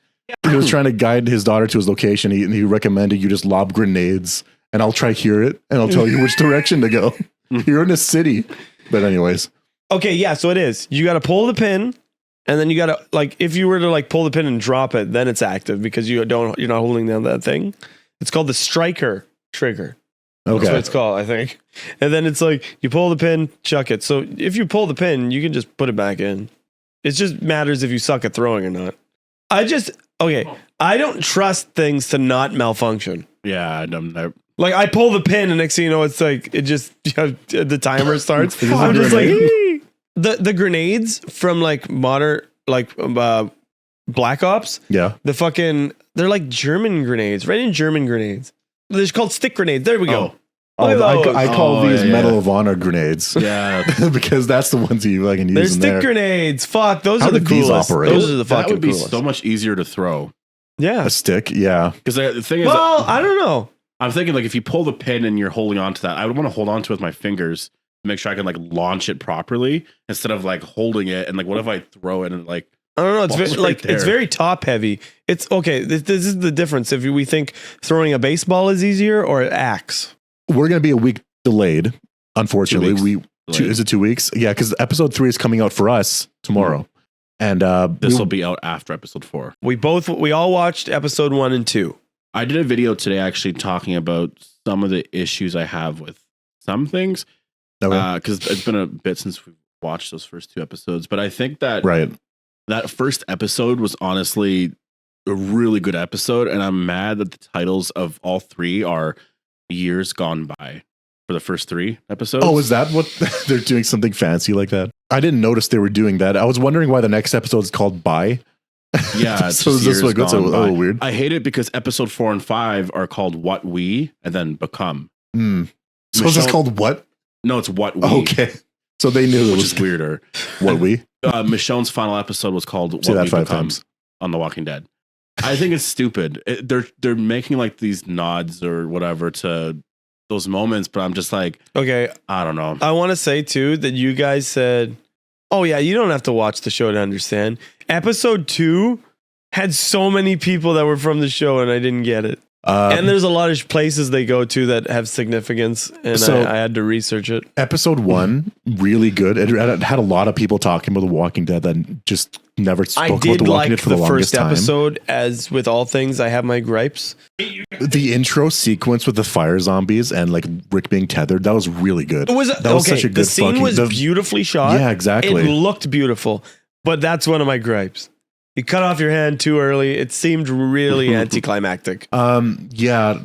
S2: He was trying to guide his daughter to his location. He recommended you just lob grenades, and I'll try hear it, and I'll tell you which direction to go. You're in a city. But anyways.
S1: Okay, yeah, so it is. You got to pull the pin, and then you got to, like, if you were to, like, pull the pin and drop it, then it's active because you're not holding down that thing. It's called the striker trigger.
S2: Okay.
S1: That's what it's called, I think. And then it's like, you pull the pin, chuck it. So if you pull the pin, you can just put it back in. It just matters if you suck at throwing or not. I don't trust things to not malfunction.
S4: Yeah,
S1: Like, I pull the pin, and next thing you know, it's like, it just, the timer starts. I'm just like, the grenades from, like, modern, like, Black Ops.
S2: Yeah.
S1: They're like German grenades, right? In German grenades. They're called stick grenades. There we go.
S2: I call these Medal of Honor grenades.
S4: Yeah.
S2: Because that's the ones you can use.
S1: They're stick grenades. Fuck, those are the coolest.
S2: Operate?
S1: Those are the fucking
S4: That would be
S1: coolest.
S4: so much easier to throw.
S1: Yeah.
S2: A stick, yeah.
S4: Because the thing is,
S1: Well, I don't know.
S4: I'm thinking like if you pull the pin and you're holding on to that, I would want to hold on to it with my fingers to make sure I can like launch it properly instead of like holding it. And like, what if I throw it and like,
S1: I don't know. It's
S4: balls
S1: very,
S4: right
S1: like
S4: there.
S1: it's very top heavy. It's okay. This is the difference. If we think throwing a baseball is easier or an axe.
S2: We're going to be a week delayed, unfortunately.
S4: 2 weeks delayed.
S2: Is it 2 weeks? Yeah, because episode 3 is coming out for us tomorrow. And
S4: this will be out after episode 4.
S1: We all watched episode 1 and 2.
S4: I did a video today actually talking about some of the issues I have with some things. Because it's been a bit since we've watched those first 2 episodes. But I think that that first episode was honestly a really good episode. And I'm mad that the titles of all 3 are years gone by for the first 3 episodes.
S2: Oh, is that what they're doing, something fancy like that? I didn't notice they were doing that. I was wondering why the next episode is called Bye.
S4: Yeah, it's
S2: so
S4: just
S2: this
S4: years
S2: that's
S4: gone by.
S2: weird.
S4: I hate it because episode 4 and 5 are called What We and then Become.
S2: So is this called What?
S4: No, it's What We.
S2: Okay. So they knew it
S4: which
S2: was
S4: is weirder.
S2: What We?
S4: Michonne's final episode was called What
S2: Say that
S4: We
S2: 5
S4: Become
S2: times.
S4: on The Walking Dead. I think it's stupid. They're making like these nods or whatever to those moments, but I'm just like,
S1: Okay.
S4: I don't know.
S1: I want to say too that you guys said, oh yeah, you don't have to watch the show to understand. Episode 2 had so many people that were from the show and I didn't get it. And there's a lot of places they go to that have significance, and
S2: So-
S1: I had to research it.
S2: Episode 1, really good. It had a lot of people talking about The Walking Dead that just never spoke
S1: I
S2: about
S1: did
S2: The Walking
S1: like
S2: Dead for
S1: the
S2: the longest
S1: first
S2: time.
S1: episode. As with all things, I have my gripes.
S2: The intro sequence with the fire zombies and like Rick being tethered, that was really good.
S1: It was
S2: That was such a
S1: the
S2: good
S1: scene was beautifully shot.
S2: Yeah, exactly.
S1: It looked beautiful, but that's one of my gripes. You cut off your hand too early. It seemed really anticlimactic.
S2: Yeah.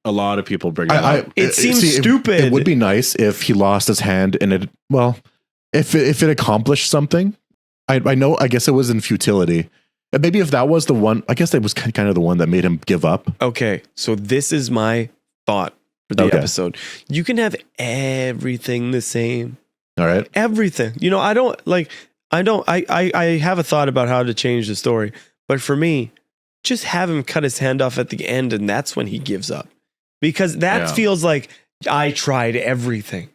S4: A lot of people bring it up.
S1: It seems stupid.
S2: It would be nice if he lost his hand and if it accomplished something. I guess it was in futility. And maybe if that was the one, I guess that was kind of the one that made him give up.
S1: Okay, so this is my thought for the episode. You can have everything the same.
S2: All right.
S1: Everything. You know, I have a thought about how to change the story, but for me, just have him cut his hand off at the end and that's when he gives up. Because that feels like I tried everything.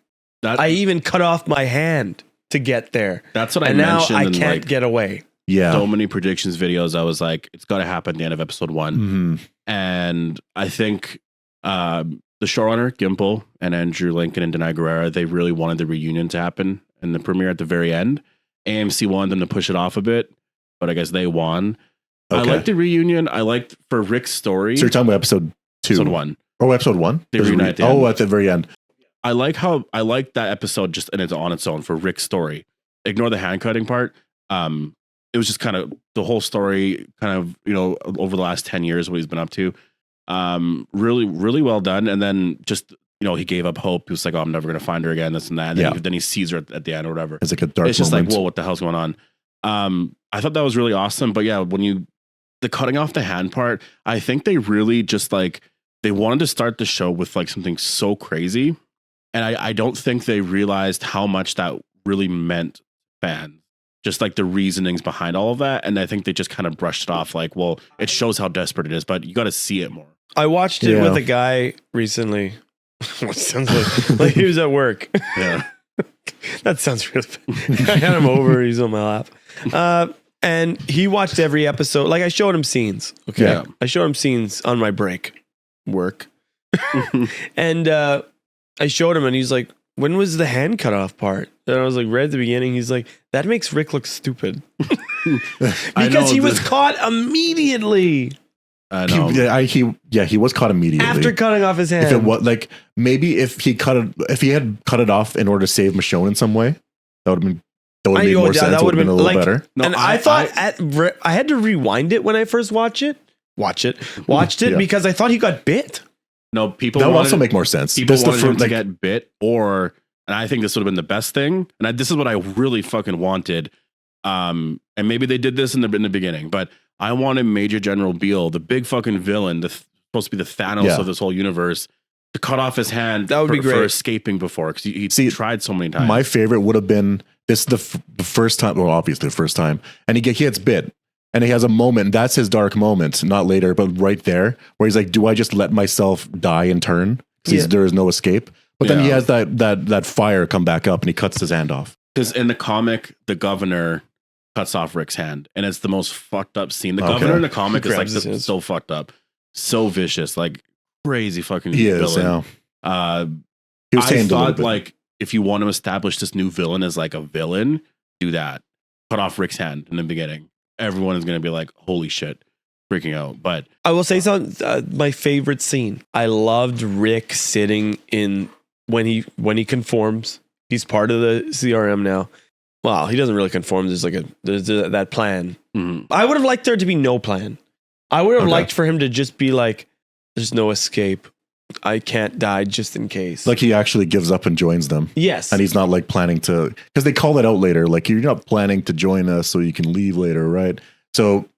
S1: I even cut off my hand to get there.
S4: That's what I
S1: and now
S4: mentioned.
S1: I
S4: in,
S1: can't
S4: like,
S1: get away.
S2: Yeah.
S4: so many predictions videos. I was like, it's got to happen at the end of episode 1.
S2: Mm-hmm.
S4: And I think the showrunner, Gimple, and Andrew Lincoln and Denai Guerrera, they really wanted the reunion to happen and the premiere at the very end. AMC wanted them to push it off a bit, but I guess they won.
S2: Okay.
S4: I liked the reunion. I liked for Rick's story.
S2: So you're talking about episode 2?
S4: Episode 1.
S2: Oh, episode 1?
S4: They reunite at the end.
S2: At the very end.
S4: I like that episode just and it's on its own for Rick's story. Ignore the hand cutting part. It was just kind of the whole story, kind of, you know, over the last 10 years, what he's been up to. Really, really well done. And then just, you know, he gave up hope. He was like, oh, I'm never going to find her again, this and that. And then he sees her at the end or whatever.
S2: It's like a dark
S4: It's just
S2: moment.
S4: like, whoa, what the hell's going on? I thought that was really awesome. But yeah, the cutting off the hand part, I think they really just like, they wanted to start the show with like something so crazy. And I don't think they realized how much that really meant fans. just like the reasonings behind all of that. And I think they just kind of brushed it off like, well, it shows how desperate it is, but you got to see it more.
S1: I watched it with a guy recently. What sounds like he was at work.
S4: Yeah.
S1: That sounds really bad. I had him over. He's on my lap. And he watched every episode. Like I showed him scenes. Okay.
S4: Yeah.
S1: I showed him scenes on my break. Work. And I showed him and he's like, when was the hand cut off part? And I was like, right at the beginning, he's like, that makes Rick look stupid. Because he was caught immediately.
S4: I know.
S2: He was caught immediately
S1: After cutting off his hand.
S2: If it was like maybe if he had cut it off in order to save Michonne in some way, that would have made more sense. That would have been a little better.
S1: No, and I thought I had to rewind it when I first watched it because I thought he got bit.
S4: No, people
S2: that would also make more sense.
S4: People wanted him to get bit, and I think this would have been the best thing. And this is what I really fucking wanted. And maybe they did this in the beginning, but I wanted Major General Beale, the big fucking villain, supposed to be the Thanos of this whole universe, to cut off his hand. That would be great for escaping before, because he tried so many times.
S2: My favorite would have been this the first time. Well, obviously the first time, and he gets bit. And he has a moment, that's his dark moment, not later, but right there, where he's like, do I just let myself die in turn? Because there is no escape. But then he has that fire come back up and he cuts his hand off.
S4: Because in the comic, the governor cuts off Rick's hand. And it's the most fucked up scene. The governor in the comic is like so fucked up. So vicious. Like crazy fucking villain. He was tamed a little bit. Like, if you want to establish this new villain as like a villain, do that. Cut off Rick's hand in the beginning. Everyone is going to be like, holy shit, freaking out. But
S1: I will say something, my favorite scene. I loved Rick sitting in when he conforms. He's part of the CRM now. Well, he doesn't really conform. There's that plan. Mm-hmm. I would have liked there to be no plan. I would have liked for him to just be like, there's no escape. I can't die just in case.
S2: Like he actually gives up and joins them.
S1: Yes.
S2: And he's not like planning to, because they call it out later. Like you're not planning to join us so you can leave later, right? So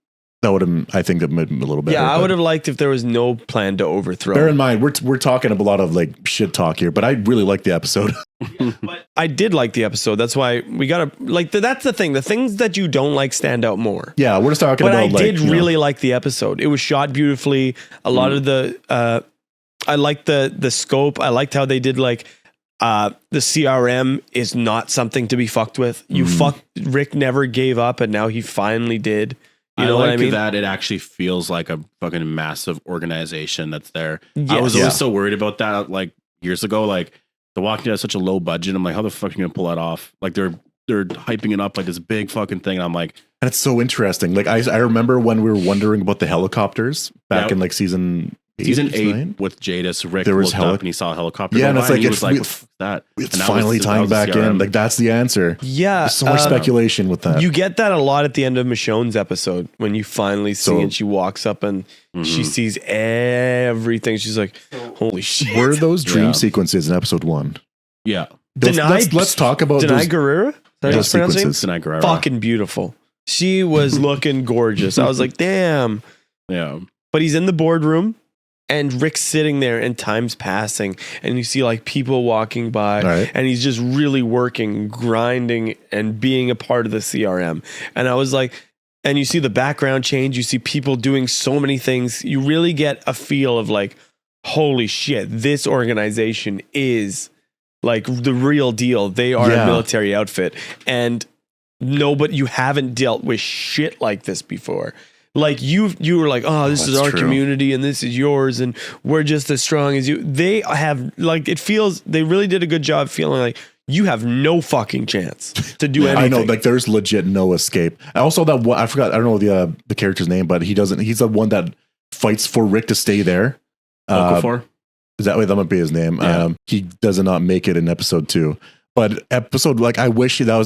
S2: that would have, I think that made him a little better.
S1: Yeah, I would have liked if there was no plan to overthrow.
S2: Bear in mind, we're talking a lot of like shit talk here, but I really like the episode.
S1: But I did like the episode. That's why we gotta like. That's the thing. The things that you don't like stand out more.
S2: Yeah, we're just talking about.
S1: But I did really like the episode. It was shot beautifully. A lot of the. I liked the scope. I liked how they did like the CRM is not something to be fucked with. Rick never gave up, and now he finally did. You know what I mean?
S4: That it actually feels like a fucking massive organization that's there.
S1: Yes.
S4: I was always so worried about that like years ago. Like The Walking Dead has such a low budget. I'm like, how the fuck are you gonna pull that off? Like they're hyping it up like this big fucking thing. And I'm like,
S2: and it's so interesting. Like I remember when we were wondering about the helicopters back in like season 8
S4: with Jadis. Rick
S2: there was
S4: looked up and he saw a helicopter.
S2: Yeah, and it's like,
S4: he was like, what's that?
S2: It's finally tying back in. Like that's the answer.
S1: Yeah.
S2: There's so much speculation with that.
S1: You get that a lot at the end of Michonne's episode when you finally see and she walks up and she sees everything. She's like, holy shit.
S2: Were those dream sequences in episode 1?
S4: Yeah.
S2: Let's talk about
S1: Denai Guerrera?
S2: Those sequences.
S4: Denai Guerrera.
S1: Fucking beautiful. She was looking gorgeous. I was like, damn.
S4: Yeah.
S1: But he's in the boardroom. And Rick's sitting there and time's passing and you see like people walking by and he's just really working, grinding and being a part of the CRM. And I was like, and you see the background change. You see people doing so many things. You really get a feel of like, holy shit, this organization is like the real deal. They are a military outfit and but you haven't dealt with shit like this before. Like you were like, oh, this is our community and this is yours and we're just as strong as you. They have like, it feels, they really did a good job feeling like you have no fucking chance to do anything.
S2: I know, like there's legit no escape. Also that one, I forgot, I don't know the character's name, but he's the one that fights for Rick to stay there.
S4: Okafor?
S2: Is that might be his name?
S4: Yeah.
S2: He does not make it in episode 2, but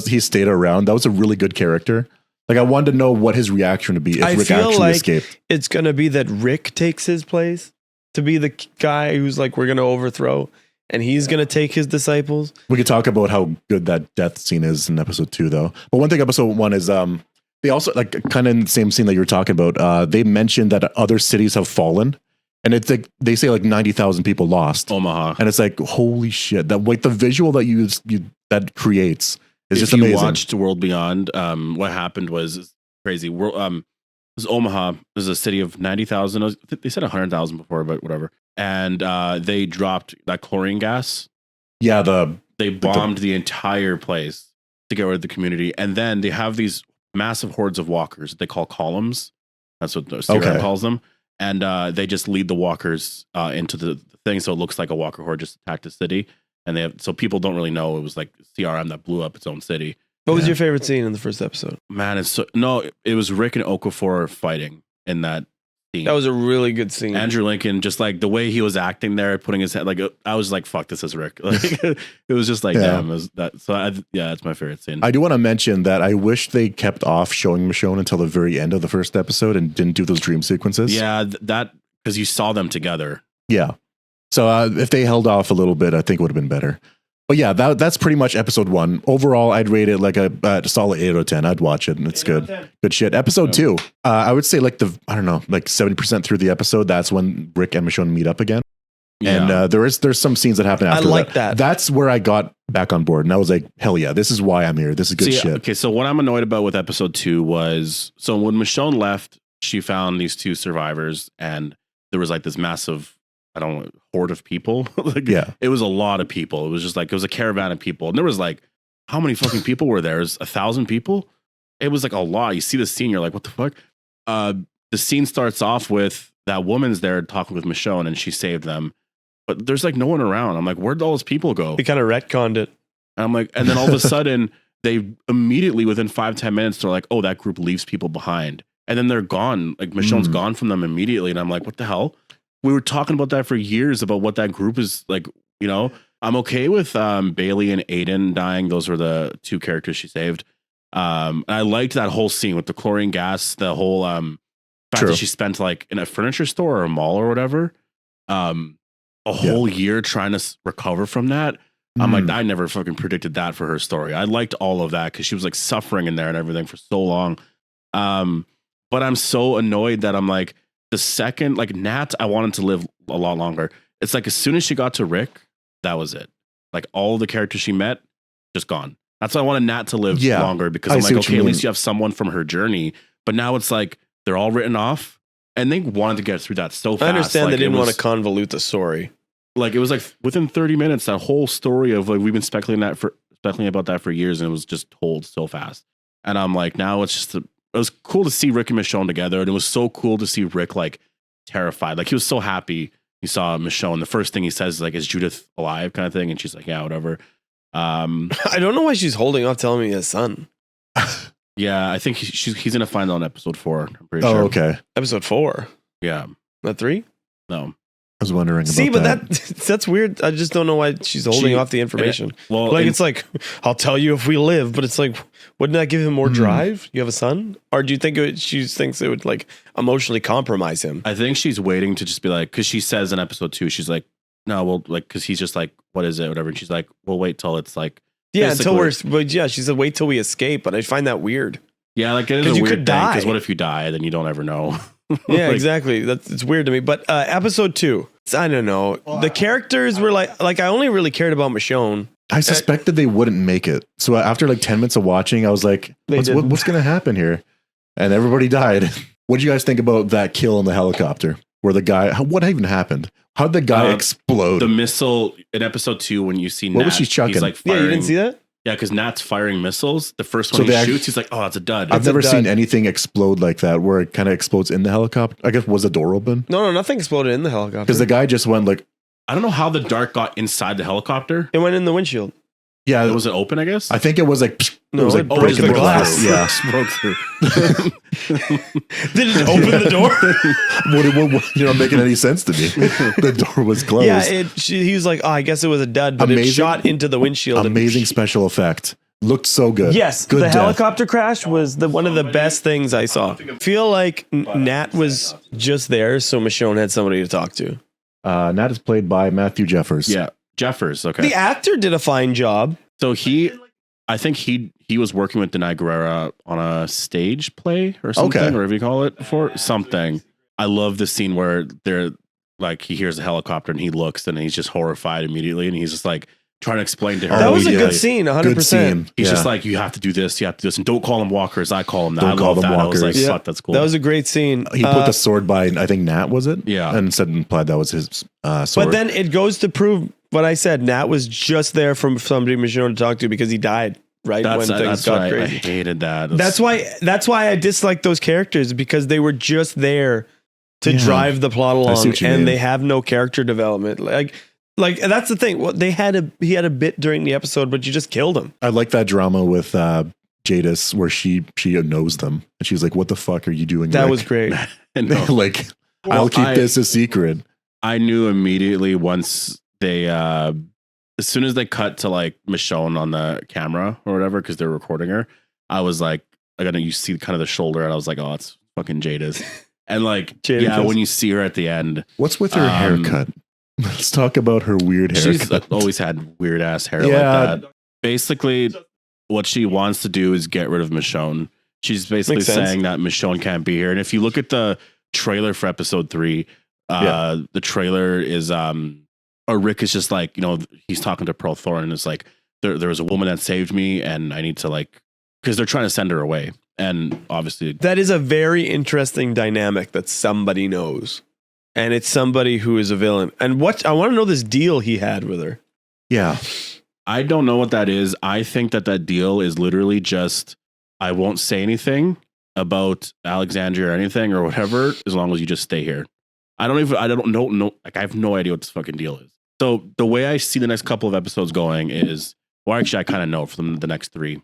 S2: he stayed around. That was a really good character. Like I wanted to know what his reaction would be if Rick actually escaped.
S1: It's going to be that Rick takes his place to be the guy who's like, we're going to overthrow and he's going to take his disciples.
S2: We could talk about how good that death scene is in episode 2 though. But one thing episode 1 is, they also like kind of in the same scene that you were talking about. They mentioned that other cities have fallen and it's like, they say like 90,000 people lost.
S4: Omaha.
S2: And it's like, holy shit, that like the visual that that creates It's
S4: if
S2: just
S4: you
S2: amazing.
S4: watched World Beyond, what happened was crazy. It was Omaha. There's a city of 90,000. They said 100,000 before, but whatever. And they dropped that chlorine gas.
S2: Yeah,
S4: They bombed the entire place to get rid of the community. And then they have these massive hordes of walkers that they call columns. That's what the CRM calls them. And they just lead the walkers into the thing, so it looks like a walker horde just attacked the city. And so people don't really know it was like CRM that blew up its own city.
S1: What was your favorite scene in the first episode?
S4: Man, it was Rick and Okafor fighting in that scene.
S1: That was a really good scene.
S4: Andrew Lincoln, just like the way he was acting there, putting his head, like I was like, "Fuck, this is Rick." Like, it was just like, damn, it was that. So that's my favorite scene.
S2: I do want to mention that I wish they kept off showing Michonne until the very end of the first episode and didn't do those dream sequences.
S4: Yeah, that because you saw them together.
S2: Yeah. So if they held off a little bit, I think it would have been better. But yeah, that's pretty much episode 1. Overall, I'd rate it like a solid 8 out of 10. I'd watch it, and it's good. Good shit. Episode 2, I would say like 70% through the episode, that's when Rick and Michonne meet up again.
S4: Yeah.
S2: And there's some scenes that happen after
S1: I like that.
S2: That's where I got back on board, and I was like, hell yeah, this is why I'm here. This is good shit.
S4: Okay, so what I'm annoyed about with episode 2 was, so when Michonne left, she found these 2 survivors, and there was like this massive, horde of people. Like,
S2: yeah,
S4: it was a lot of people. It was just like, it was a caravan of people. And there was like, how many fucking people were there? It was 1,000 people? It was like a lot. You see the scene, you're like, what the fuck? The scene starts off with that woman's there talking with Michonne, and she saved them. But there's like no one around. I'm like, where'd all those people go?
S1: They kind of retconned it.
S4: And I'm like, and then all of a sudden, they immediately within 5-10 minutes, they're like, oh, that group leaves people behind. And then they're gone. Like Michonne's gone from them immediately. And I'm like, what the hell? We were talking about that for years about what that group is like, you know. I'm okay with Bailey and Aiden dying. Those were the 2 characters she saved. And I liked that whole scene with the chlorine gas, the whole fact that she spent like in a furniture store or a mall or whatever, a whole year trying to recover from that. I'm like, I never fucking predicted that for her story. I liked all of that because she was like suffering in there and everything for so long. But I'm so annoyed that I'm like, the second, like Nat, I wanted to live a lot longer. It's like as soon as she got to Rick, that was it. Like all the characters she met, just gone. That's why I wanted Nat to live longer, because I'm like, okay, at least you have someone from her journey. But now it's like they're all written off, and they wanted to get through that so fast.
S1: I understand
S4: like,
S1: they didn't want to convolute the story.
S4: Like it was like within 30 minutes, that whole story of like we've been speculating about that for years, and it was just told so fast. And I'm like, now it's just it was cool to see Rick and Michonne together, and it was so cool to see Rick like terrified. Like he was so happy he saw Michonne. The first thing he says is like, "Is Judith alive?" kind of thing, and she's like, "Yeah, whatever."
S1: I don't know why she's holding off telling me his son.
S4: Yeah, I think he's gonna find out in episode 4. I'm pretty sure.
S2: Oh, okay.
S1: Episode 4,
S4: Yeah.
S1: not 3.
S4: No.
S2: I was wondering about
S1: See, but
S2: that.
S1: that's weird. I just don't know why she's holding off the information.
S4: Well,
S1: like it's like, I'll tell you if we live, but it's like, wouldn't that give him more drive? You have a son, or do you think she thinks it would like emotionally compromise him?
S4: I think she's waiting to just be like, because she says in episode 2, she's like, no, well, like, because he's just like, what is it, whatever, and she's like, we'll wait till it's like,
S1: yeah, until but yeah, she said wait till we escape, but I find that weird.
S4: Yeah, like it is a
S1: you
S4: weird
S1: could
S4: thing,
S1: die.
S4: because what if you die, then you don't ever know.
S1: Yeah,
S4: Like,
S1: exactly. It's weird to me. But episode 2, I don't know. The characters were like I only really cared about Michonne.
S2: I suspected they wouldn't make it. So after like 10 minutes of watching, I was like, what's going to happen here? And everybody died. What did you guys think about that kill in the helicopter? Where the guy, what even happened? How did the guy explode?
S4: The missile in episode 2, when you see Nat,
S2: what was she chucking?
S4: he's like
S1: Yeah,
S4: firing,
S1: you didn't see that?
S4: Yeah, because Nat's firing missiles. The first one shoots, he's like, oh, that's a dud.
S2: I've never seen anything explode like that, where it kind of explodes in the helicopter. I guess, was the door open?
S1: No, nothing exploded in the helicopter.
S2: Because the guy just went like,
S4: I don't know how the dart got inside the helicopter.
S1: It went in the windshield.
S2: yeah,
S4: Was it open, I guess?
S2: I think it was like,
S1: No, it broke
S2: breaking
S1: the glass.
S2: through. Yeah.
S4: broke through.
S1: Did it open the door?
S2: You're not making any sense to me. The door was closed.
S1: Yeah, he was like, oh, I guess it was a dud, but it shot into the windshield.
S2: Amazing special effect. Looked so good.
S1: Yes,
S2: good
S1: the
S2: death.
S1: Helicopter crash was one of the best things I saw. Feel like Nat was just there, so Michonne had somebody to talk to.
S2: Nat is played by Matthew Jeffers.
S4: Yeah, Jeffers. Okay.
S1: The actor did a fine job.
S4: So I think he was working with Denai Guerrera on a stage play or something, or whatever you call it, for something. I love the scene where they're like, he hears a helicopter and he looks and he's just horrified immediately, and he's just like, trying to explain to her.
S1: That was a
S2: yeah.
S1: good scene, 100%.
S2: Good scene.
S4: He's
S2: Yeah.
S4: just like, you have to do this, you have to do this, and don't call them walkers. I call them that.
S2: Don't
S4: I
S2: call
S4: love
S2: them
S4: that. I was like,
S2: walkers.
S1: Yeah.
S4: fuck, that's cool.
S1: That was a great scene.
S2: He put the sword by, I think Nat was it?
S4: Yeah.
S2: And said implied that was his sword.
S1: But then it goes to prove what I said. Nat was just there from somebody Michonne to talk to because he died right
S4: that's
S1: when things got
S4: right. I
S1: crazy.
S4: hated that.
S1: That's why I dislike those characters, because they were just there to
S2: Yeah.
S1: drive the plot along,
S2: what you
S1: and
S2: mean.
S1: they have no character development. Like that's the thing. Well, he had a bit during the episode, but you just killed him.
S2: I like that drama with Jadis where she knows them and she's like, "What the fuck are you doing?"
S1: That
S2: Rick?"
S1: was great.
S4: And no,
S2: like, I'll keep this a secret.
S4: I knew immediately once they, as soon as they cut to like Michonne on the camera or whatever, because they're recording her, I was like, you see kind of the shoulder, and I was like, oh, it's fucking Jadis. And like,
S1: Jadis.
S4: when you see her at the end,
S2: What's with her haircut? Let's talk about her weird
S4: she's
S2: haircut.
S4: always had weird ass hair
S2: Yeah.
S4: like that. Basically, what she wants to do is get rid of Michonne. She's basically
S1: Makes sense.
S4: saying that Michonne can't be here. And if you look at the trailer for episode 3, the trailer is Rick is just like, he's talking to Pearl Thorne, and it's like, there was a woman that saved me, and I need to because they're trying to send her away. And obviously,
S1: That is a very interesting dynamic that somebody knows, and it's somebody who is a villain. And I want to know this deal he had with her.
S2: Yeah.
S4: I don't know what that is. I think that deal is literally just, I won't say anything about Alexandria or anything or whatever, as long as you just stay here. I don't know. Like, I have no idea what this fucking deal is. So the way I see the next couple of episodes going is, well, actually, I kind of know from the next 3.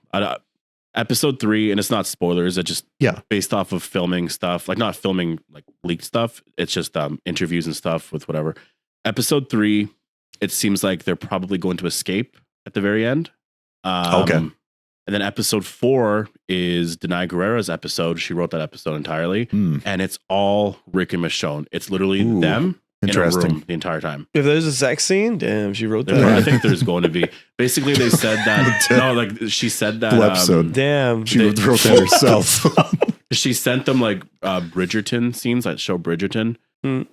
S4: Episode 3, and it's not spoilers. It's just based off of filming stuff, like not filming like leaked stuff. It's just interviews and stuff with whatever. Episode 3, it seems like they're probably going to escape at the very end.
S2: Okay.
S4: And then episode 4 is Denai Guerrera's episode. She wrote that episode entirely, and it's all Rick and Michonne. It's literally them in a
S2: Interesting.
S4: room the entire time.
S1: If there's a sex scene, damn, she wrote that.
S4: I think there's going to be. Basically, they said that. She said that.
S2: Full episode.
S1: Damn.
S2: She wrote that herself.
S4: She sent them like Bridgerton scenes, that show Bridgerton,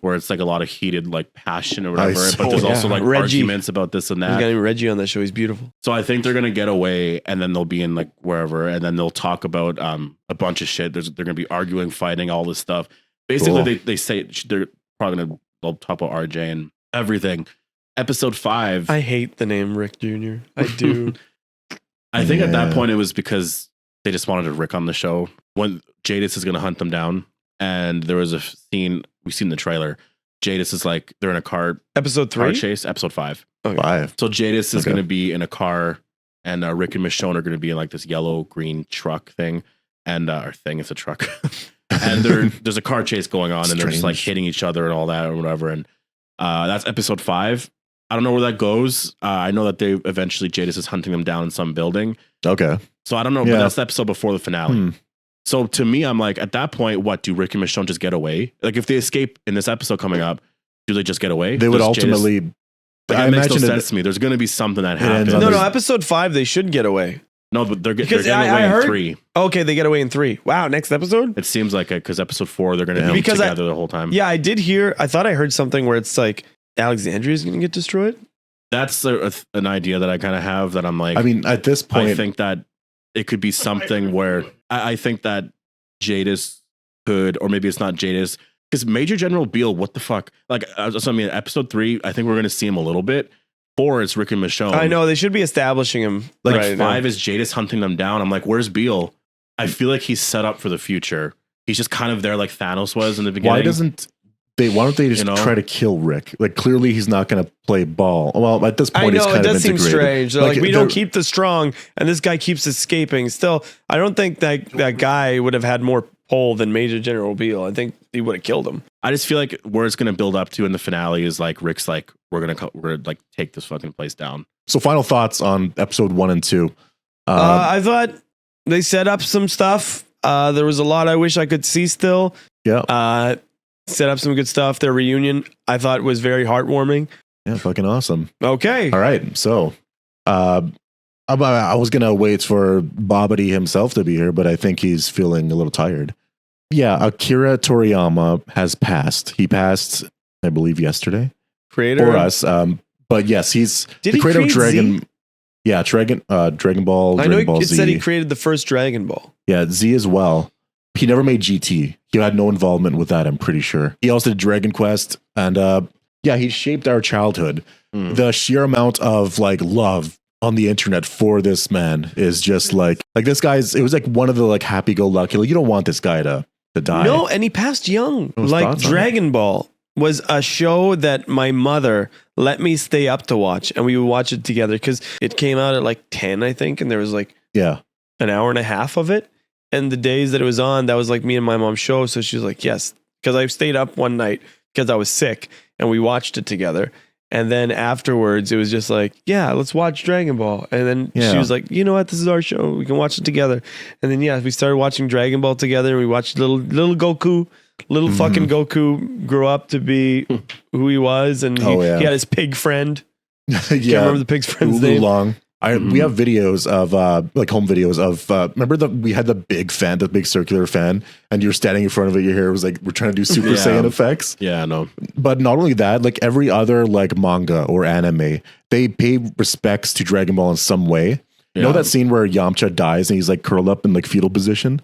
S4: where it's like a lot of heated like passion or whatever.
S2: Nice.
S4: But there's
S1: Oh,
S4: also
S1: yeah.
S4: like
S1: Reggie.
S4: arguments about this and
S1: There's a guy
S4: that.
S1: named Reggie on that show. He's beautiful.
S4: So I think they're gonna get away, and then they'll be in like wherever, and then they'll talk about a bunch of shit. They're gonna be arguing, fighting, all this stuff. Basically,
S2: Cool.
S4: they say they're probably they'll talk about RJ and everything. Episode 5.
S1: I hate the name Rick Jr. I do.
S4: I think at that
S2: Yeah.
S4: point it was because they just wanted a Rick on the show. When Jadis is going to hunt them down, and there was a scene we seen in the trailer. Jadis is like, they're in a car
S1: Episode
S4: car
S1: 3?
S4: chase. Episode 5.
S2: 5.
S4: So Jadis is
S2: Okay.
S4: going to be in a car, and Rick and Michonne are going to be in like this yellow green truck thing, and our thing is a truck, and there's a car chase going on, and they're just like
S2: Strange.
S4: hitting each other and all that or whatever. And that's episode 5. I don't know where that goes. I know that they eventually Jadis is hunting them down in some building.
S2: Okay.
S4: So I don't know,
S2: Yeah.
S4: but that's the episode before the finale. So to me, I'm like, at that point, what do Rick and Michonne just get away? Like, if they escape in this episode coming up, do they just get away?
S2: They would
S4: Does Jadis-
S2: ultimately.
S4: like,
S2: I
S4: it makes no
S2: imagine
S4: sense to me. There's going to be something that
S2: It ends
S4: happens.
S2: on
S1: No,
S2: this-
S1: episode 5, they should get away.
S4: No, but they're
S1: Because
S4: getting
S1: I
S4: away in
S1: heard-
S4: 3.
S1: Okay, they get away in 3. Wow, next episode?
S4: It seems like it, because episode 4, they're going to
S2: Yeah.
S4: be
S1: Because
S4: together the whole time.
S1: Yeah, I did hear, I thought I heard something where it's like Alexandria's going to get destroyed.
S4: That's an idea that I kind of have that I'm like,
S2: I mean, at this point,
S4: I think that it could be something where I think that Jadis could, or maybe it's not Jadis, because Major General Beale, what the fuck? Like, so I mean, episode 3, I think we're going to see him a little bit. 4, it's Rick and Michonne.
S1: I know, they should be establishing him.
S4: Like
S1: right
S4: 5
S1: now.
S4: is Jadis hunting them down. I'm like, where's Beale? I feel like he's set up for the future. He's just kind of there like Thanos was in the beginning.
S2: why don't they just try to kill Rick? Like, clearly he's not going to play ball. Well, at this
S1: I
S2: point, he's
S1: know,
S2: kind
S1: it
S2: of
S1: does seem
S2: integrated.
S1: strange. They're like, we don't
S2: they're-
S1: keep the strong, and this guy keeps escaping. Still, I don't think that guy would have had more pull than Major General Beale. I think he would have killed him.
S4: I just feel like where it's going to build up to in the finale is like Rick's like, we're gonna like take this fucking place down.
S2: So, final thoughts on episode 1 and 2.
S1: I thought they set up some stuff. There was a lot I wish I could see still.
S2: Yeah.
S1: Set up some good stuff. Their reunion, I thought, was very heartwarming.
S2: Yeah, fucking awesome.
S1: Okay.
S2: All right. So, I was going to wait for Bobbity himself to be here, but I think he's feeling a little tired. Yeah, Akira Toriyama has passed. He passed, I believe, yesterday
S1: Creator.
S2: for us. But yes, he's
S1: Did
S2: the
S1: he
S2: creator of
S1: create
S2: Dragon.
S1: Z?
S2: Yeah, Dragon Ball.
S1: I
S2: Dragon
S1: know
S2: Ball
S1: it
S2: Z.
S1: said he created the first Dragon Ball.
S2: Yeah, Z as well. He never made GT. He had no involvement with that, I'm pretty sure. He also did Dragon Quest, and he shaped our childhood. The sheer amount of like love on the internet for this man is just like this guy's. It was like one of the like happy-go-lucky. Like, you don't want this guy to die.
S1: No, and he passed young.
S2: Those
S1: Like
S2: thoughts on
S1: Dragon Ball was a show that my mother let me stay up to watch, and we would watch it together because it came out at like 10, I think, and there was like
S2: Yeah,
S1: an hour and a half of it. And the days that it was on, that was like me and my mom's show. So she was like, yes, because I stayed up one night because I was sick, and we watched it together. And then afterwards, it was just like, yeah, let's watch Dragon Ball. And then she
S2: Yeah.
S1: was like, you know what? This is our show. We can watch it together. And then, we started watching Dragon Ball together. And we watched little Goku, fucking Goku grow up to be who he was. And he had his pig friend. Can't remember the pig's friend's name.
S2: Long. We have videos of like home videos of remember we had the big circular fan, and you're standing in front of it. Your hair was like, we're trying to do Super Saiyan effects.
S4: Yeah, no.
S2: But not only that, like every other like manga or anime, they pay respects to Dragon Ball in some way. You know that scene where Yamcha dies and he's like curled up in like fetal position?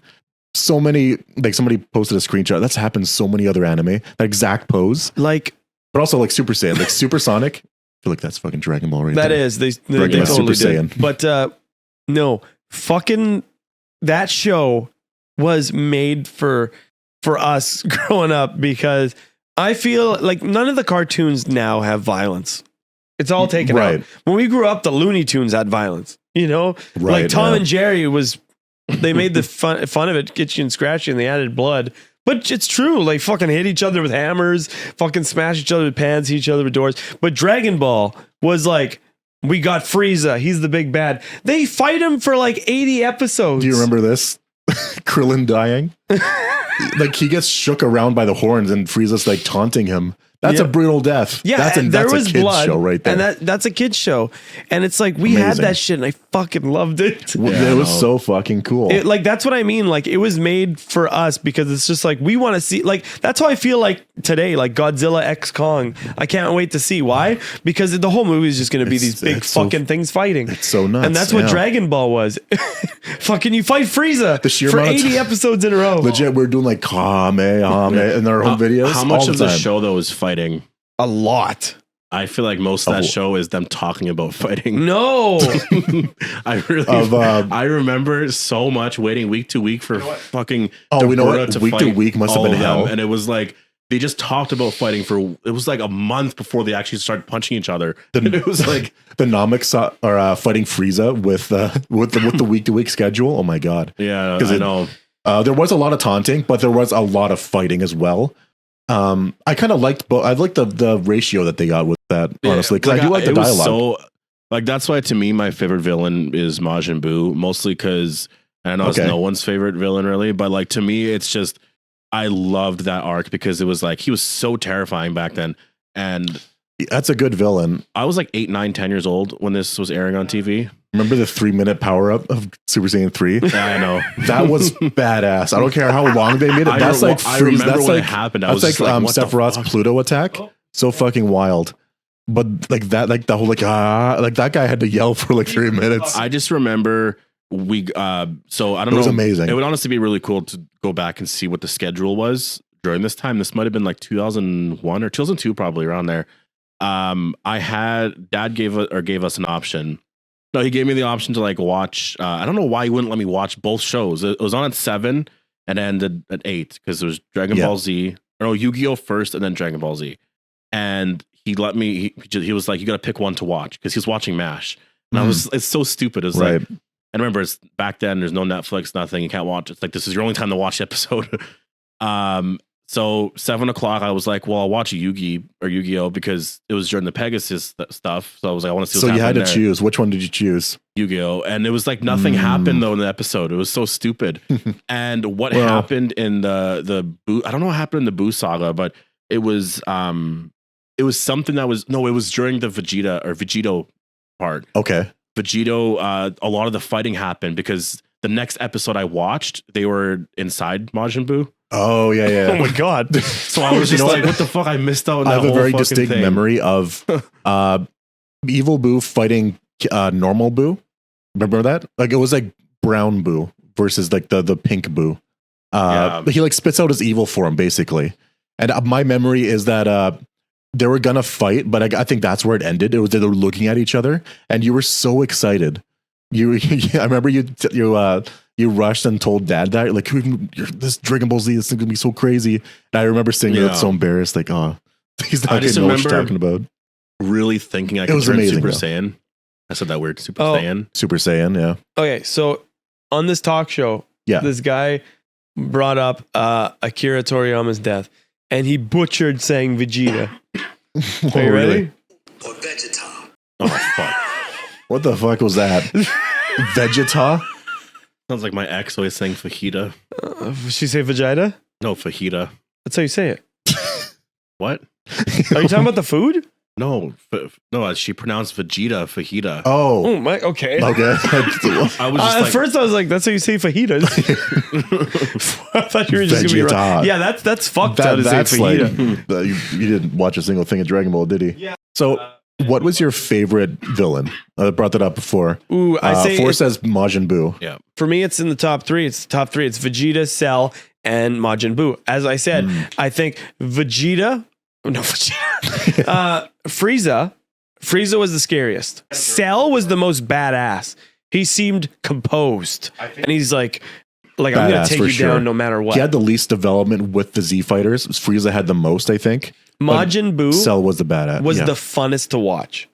S2: So many, like somebody posted a screenshot. That's happened in so many other anime. That exact pose.
S1: Like,
S2: but also like Super Saiyan, like Supersonic. I feel like that's fucking Dragon Ball right
S1: that
S2: there.
S1: is. They
S2: Regular
S1: totally
S2: Super
S1: did.
S2: Saiyan.
S1: But no, fucking that show was made for us growing up, because I feel like none of the cartoons now have violence. It's all taken out. When we grew up, the Looney Tunes had violence. You know, like Tom and Jerry was. They made the fun of it, get you and scratch you, and they added blood. But it's true. Like, fucking hit each other with hammers, fucking smash each other with pans, hit each other with doors. But Dragon Ball was like, we got Frieza. He's the big bad. They fight him for like 80 episodes.
S2: Do you remember this? Krillin dying? Like, he gets shook around by the horns and Frieza's like taunting him. That's a brutal death.
S1: Yeah,
S2: that's
S1: there was
S2: a kid's
S1: blood,
S2: show right there.
S1: and that's a kid's show. And it's like, we had that shit, and I fucking loved it.
S2: It was so fucking cool.
S1: Like, that's what I mean. Like, it was made for us, because it's just like, we want to see, like, that's how I feel like today, like Godzilla X Kong. I can't wait to see. Why? Because the whole movie is just going to be these big fucking things fighting.
S2: It's so nuts.
S1: And that's what Dragon Ball was. Fucking, you fight Frieza for 80 episodes in a row.
S2: Legit, we're doing like Kamehameha in our home videos.
S4: How much of the show though is fighting?
S1: A lot.
S4: I feel like most of that show is them talking about fighting.
S1: No.
S4: I remember so much waiting week to week for fucking
S2: we know what?
S4: to
S2: Week to week must have been hell.
S4: And it was like they just talked about fighting for, it was like a month before they actually started punching each other. And it was like
S2: the Namek are fighting Frieza with the week to week schedule. Oh my god.
S4: Yeah, I know.
S2: There was a lot of taunting, but there was a lot of fighting as well. I kind of liked both. I liked the ratio that they got with that, honestly, because I do like the dialogue.
S4: So, like, that's why to me my favorite villain is Majin Buu, mostly because I know it's no one's favorite villain really, but like to me it's just, I loved that arc because it was like he was so terrifying back then, and
S2: that's a good villain.
S4: I was like 8, 9, 10 years old when this was airing on TV.
S2: Remember the 3-minute power up of Super Saiyan 3?
S4: Yeah, I know.
S2: That was badass. I don't care how long they made it. That's like
S4: I remember
S2: that's
S4: when
S2: like
S4: it happened. I
S2: that's
S4: was
S2: like
S4: like, what the
S2: Sephiroth's
S4: fuck?
S2: Pluto attack. So fucking wild. But like that, like the whole like that guy had to yell for like 3 minutes.
S4: I just remember so I don't know.
S2: It was amazing.
S4: It would honestly be really cool to go back and see what the schedule was during this time. This might have been like 2001 or 2002, probably around there. Dad gave us an option. No, he gave me the option to like watch. I don't know why he wouldn't let me watch both shows. It was on at 7 and ended at 8 because it was Dragon Ball Z. Or no, Yu-Gi-Oh first and then Dragon Ball Z. And he let me. He was like, "You got to pick one to watch," because he was watching MASH. And it's so stupid. It's like, and remember, it's back then. There's no Netflix, nothing. You can't watch. It's like this is your only time to watch the episode. So 7 o'clock, I was like, well, I'll watch Yu-Gi-Oh because it was during the Pegasus stuff. So I was like, I want to see what's
S2: So you had to
S4: there.
S2: choose. Which one did you choose?
S4: Yu-Gi-Oh, and it was like nothing happened though in the episode. It was so stupid. And what happened in the Boo? I don't know what happened in the Boo saga, but it was something that was it was during the Vegito part.
S2: Okay.
S4: Vegito, a lot of the fighting happened because the next episode I watched, they were inside Majin Buu.
S2: Oh yeah.
S1: Oh my god.
S4: So I was just like, what the fuck? I missed out on that
S2: I have a
S4: whole
S2: very
S4: fucking
S2: distinct
S4: thing.
S2: memory of Evil Boo fighting normal Boo. Remember that? Like it was like brown Boo versus like the pink Boo. He like spits out his evil form basically. And my memory is that they were gonna fight, but I think that's where it ended. It was they were looking at each other, and you were so excited. I remember you rushed and told Dad that like this Dragon Ball Z, this is gonna be so crazy. And I remember sitting there so embarrassed, like, oh, he's not gonna know what you're talking about.
S4: Really thinking I could turn amazing, Super Saiyan. I said that word, Super Saiyan.
S2: Super Saiyan, yeah.
S1: Okay, so on this talk show, this guy brought up Akira Toriyama's death, and he butchered saying Vegeta. Are you ready?
S5: Or Vegeta.
S4: Oh, fuck.
S2: What the fuck was that? Vegeta?
S4: Sounds like my ex always saying fajita.
S1: She say Vegeta?
S4: No, fajita.
S1: That's how you say it.
S4: What?
S1: Are you talking about the food?
S4: No, she pronounced Vegeta, fajita.
S2: Oh
S1: my, okay.
S2: Okay.
S4: I was just
S1: at first I was like, that's how you say fajitas. I thought you were just gonna be right. Yeah, that's fucked how to say fajita.
S2: Like, you didn't watch a single thing of Dragon Ball, did he? Yeah. So, what was your favorite villain? I brought that up before.
S1: Ooh, I say
S2: Force says Majin Buu.
S4: Yeah.
S1: For me, it's in the top three. It's Vegeta, Cell, and Majin Buu. As I said, I think Frieza was the scariest. Cell was the most badass. He seemed composed, and he's like I'm gonna take you down no matter what.
S2: He had the least development with the Z fighters. Frieza had the most, I think.
S1: Majin Buu
S2: Cell was the badass.
S1: Was the funnest to watch.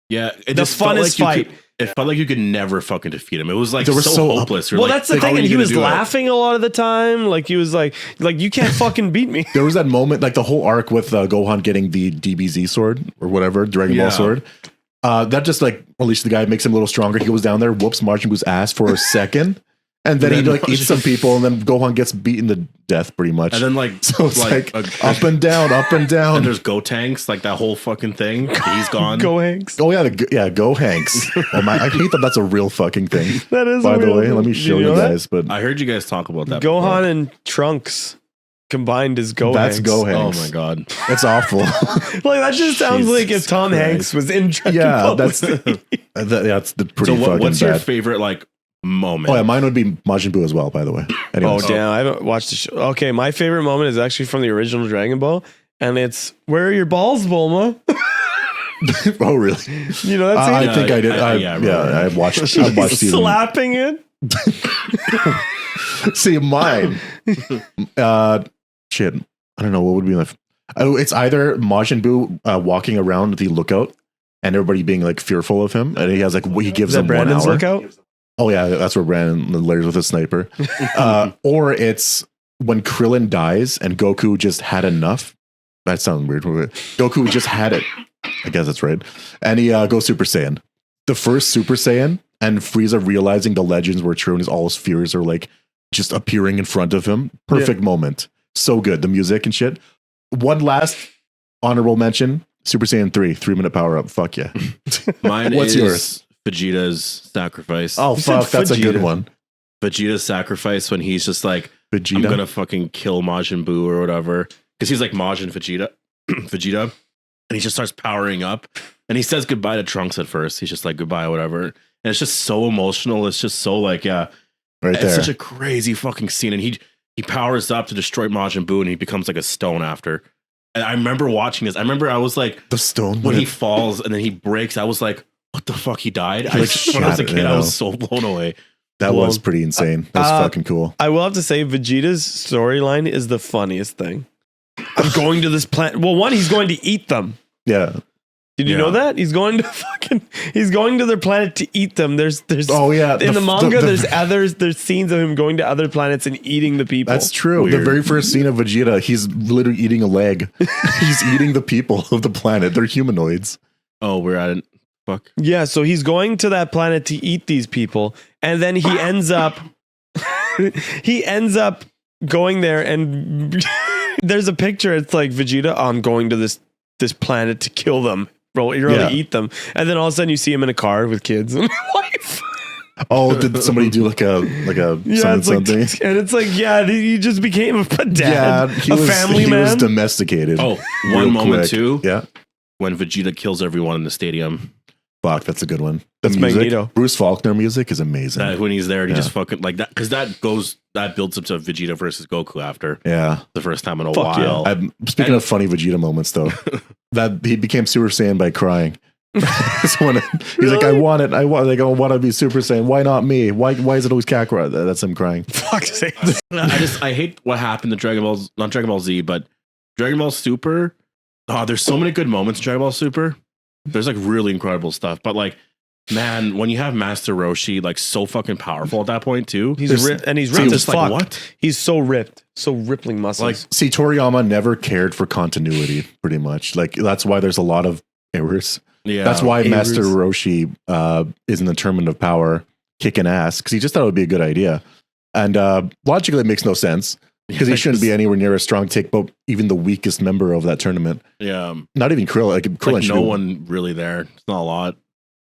S4: Yeah,
S1: the funnest fight.
S4: It felt like you could never fucking defeat him. It was like so hopeless.
S1: Well, that's the thing. And he was laughing a lot of the time. Like he was like you can't fucking beat me.
S2: There was that moment, like the whole arc with Gohan getting the DBZ sword or whatever, Dragon Ball sword. That just like unleashed the guy, makes him a little stronger. He goes down there, whoops Majin Buu's ass for a second. And then he like eats some people, and then Gohan gets beaten to death pretty much.
S4: And then like
S2: so it's like up and down.
S4: And there's Go Tanks, like that whole fucking thing. He's gone.
S1: Go Hanks.
S2: Oh yeah, Go Hanks. Oh my, I hate that. That's a real fucking thing.
S1: That is.
S2: By the way, let me show you guys. But
S4: I heard you guys talk about that.
S1: Gohan
S4: before.
S1: and Trunks combined as Go
S2: That's
S1: Hanks.
S2: Go Hanks.
S4: Oh my god,
S2: it's awful.
S1: Like that just sounds like if Tom Hanks was in Dragon Ball.
S2: That's the pretty. So
S4: what's
S2: bad.
S4: your favorite like moment?
S2: Oh yeah, mine would be Majin Buu as well. By the way.
S1: Anyways. Oh damn, I haven't watched the show. Okay, my favorite moment is actually from the original Dragon Ball, and it's "Where are your balls, Bulma?"
S2: Oh really?
S1: You know that scene?
S2: I think I did. I watched. I watched
S1: slapping it.
S2: See mine. Shit. I don't know what would be like. Oh, it's either Majin Buu walking around the lookout and everybody being like fearful of him, and he has like he gives them
S1: Brandon's
S2: 1 hour.
S1: Lookout?
S2: Oh yeah, that's where Brandon layers with a sniper. Or it's when Krillin dies and Goku just had enough. That sounds weird. Goku just had it. I guess that's right. And he goes Super Saiyan. The first Super Saiyan, and Frieza realizing the legends were true and all his fears are like just appearing in front of him. Perfect moment. So good. The music and shit. One last honorable mention. Super Saiyan 3, 3-minute power up. Fuck yeah.
S4: What's yours? Vegeta's sacrifice.
S2: Oh, fuck. That's a good one.
S4: Vegeta's sacrifice when he's just like,
S2: Vegeta?
S4: I'm going to fucking kill Majin Buu or whatever. Because he's like Majin Vegeta. And he just starts powering up. And he says goodbye to Trunks at first. He's just like, goodbye, whatever. And it's just so emotional. It's just so like,
S2: right
S4: it's
S2: there.
S4: such a crazy fucking scene. And he powers up to destroy Majin Buu and he becomes like a stone after. And I remember watching this. I was like,
S2: the stone
S4: when he falls and then he breaks. I was like, what the fuck? He died? When I was a kid, I was so blown away.
S2: That was pretty insane. That was fucking cool.
S1: I will have to say, Vegeta's storyline is the funniest thing. I'm going to this planet. Well, one, he's going to eat them.
S2: Yeah.
S1: Did you know that? He's going to their planet to eat them. There's
S2: oh yeah.
S1: In the manga, there's scenes of him going to other planets and eating the people.
S2: That's true. Weird. The very first scene of Vegeta, he's literally eating a leg. He's eating the people of the planet. They're humanoids.
S4: Oh, we're at it. Fuck.
S1: Yeah, so he's going to that planet to eat these people, and then he ends up going there, and there's a picture. It's like, Vegeta, I'm going to this planet to kill them. Bro, you're going to eat them. And then all of a sudden you see him in a car with kids and wife.
S2: Oh, did somebody do like a something?
S1: And it's like, yeah, he just became a dad,
S2: he
S1: a
S2: was,
S1: family
S2: he
S1: man.
S2: He was domesticated.
S4: Oh, one moment too.
S2: Yeah.
S4: When Vegeta kills everyone in the stadium.
S2: Fuck, that's a good one. The
S1: That's
S2: music,
S1: Magneto.
S2: Bruce Faulkner music is amazing.
S4: That when he's there, he
S2: Yeah.
S4: just fucking like that because that builds up to Vegeta versus Goku after
S2: Yeah.
S4: the first time in a
S1: Fuck
S4: while.
S2: Speaking of funny Vegeta moments, though, that he became Super Saiyan by crying. He's like, I want it. Like, I want to be Super Saiyan. Why not me? Why is it always Kakarot? That's him crying.
S1: Fuck's sake.
S4: I hate what happened to Dragon Ball, not Dragon Ball Z, but Dragon Ball Super. Oh, there's so many good moments in Dragon Ball Super. There's like really incredible stuff, but like, man, when you have Master Roshi like so fucking powerful at that point too,
S1: He's
S2: There's-
S1: ripped, and he's
S2: See,
S1: ripped
S2: it's
S1: as
S4: like,
S1: fuck.
S4: what?
S1: He's so ripped, so rippling muscles.
S4: Like,
S2: See, Toriyama never cared for continuity, pretty much. Like, that's why there's a lot of errors.
S4: yeah,
S2: That's why
S1: errors.
S2: Master Roshi is in the Tournament of Power kicking ass, because he just thought it would be a good idea. And logically, it makes no sense, because he shouldn't be anywhere near a strong take, but even the weakest member of that tournament.
S4: yeah,
S2: Not even Krillin. Like, Krillin
S4: like
S2: should
S4: no
S2: be-
S4: one really there. It's not a lot.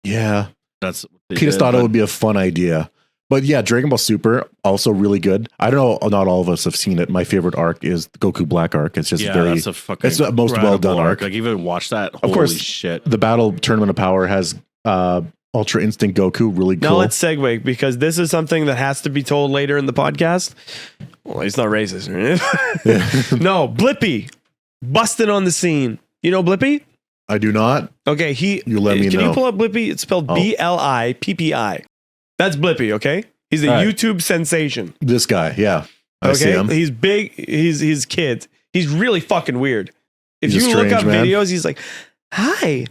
S2: Yeah.
S4: That's what they
S2: He just
S4: did,
S2: thought it
S4: but-
S2: would be a fun idea. But yeah, Dragon Ball Super, also really good. I don't know, not all of us have seen it. My favorite arc is the Goku Black arc. It's just
S4: yeah,
S2: very,
S4: that's a fucking
S2: it's the most
S4: incredible
S2: well-done arc.
S4: Like even watch that.
S2: Of
S4: Holy
S2: course,
S4: shit!
S2: the Battle Tournament of Power has Ultra Instinct Goku, really
S1: now
S2: cool.
S1: let's segue, because this is something that has to be told later in the podcast. Well, he's not racist, right? No, Blippy busted on the scene. You know Blippy?
S2: I do not.
S1: Okay,
S2: You let me
S1: Can
S2: know.
S1: you pull up Blippy? It's spelled
S2: Oh.
S1: Blippi. That's Blippy, okay? He's a
S2: All right.
S1: YouTube sensation.
S2: This guy, yeah. I see
S1: Okay?
S2: him.
S1: He's big, he's kid. He's really fucking weird. If
S2: He's a
S1: you look
S2: strange
S1: up
S2: man.
S1: videos, he's like, "Hi,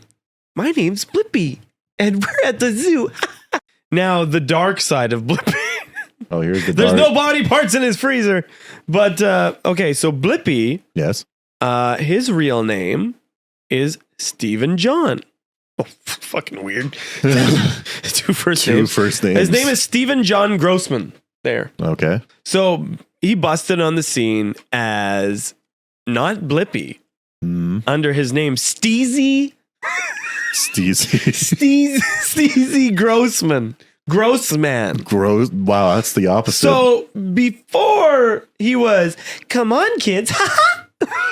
S1: my name's Blippy, and we're at the zoo." Now, the dark side of Blippy.
S2: Oh, here's the
S1: There's
S2: dark-
S1: no body parts in his freezer. But okay, so Blippy,
S2: Yes.
S1: his real name is Stephen John. Oh, fucking weird. Two first
S2: Two
S1: names.
S2: first names.
S1: His name is Stephen John Grossman. There.
S2: Okay.
S1: So he busted on the scene as not Blippy,
S2: Mm.
S1: under his name Steezy
S2: Steezy.
S1: Steezy Grossman. Grossman.
S2: Gross. Wow, that's the opposite.
S1: So before he was, come on, kids.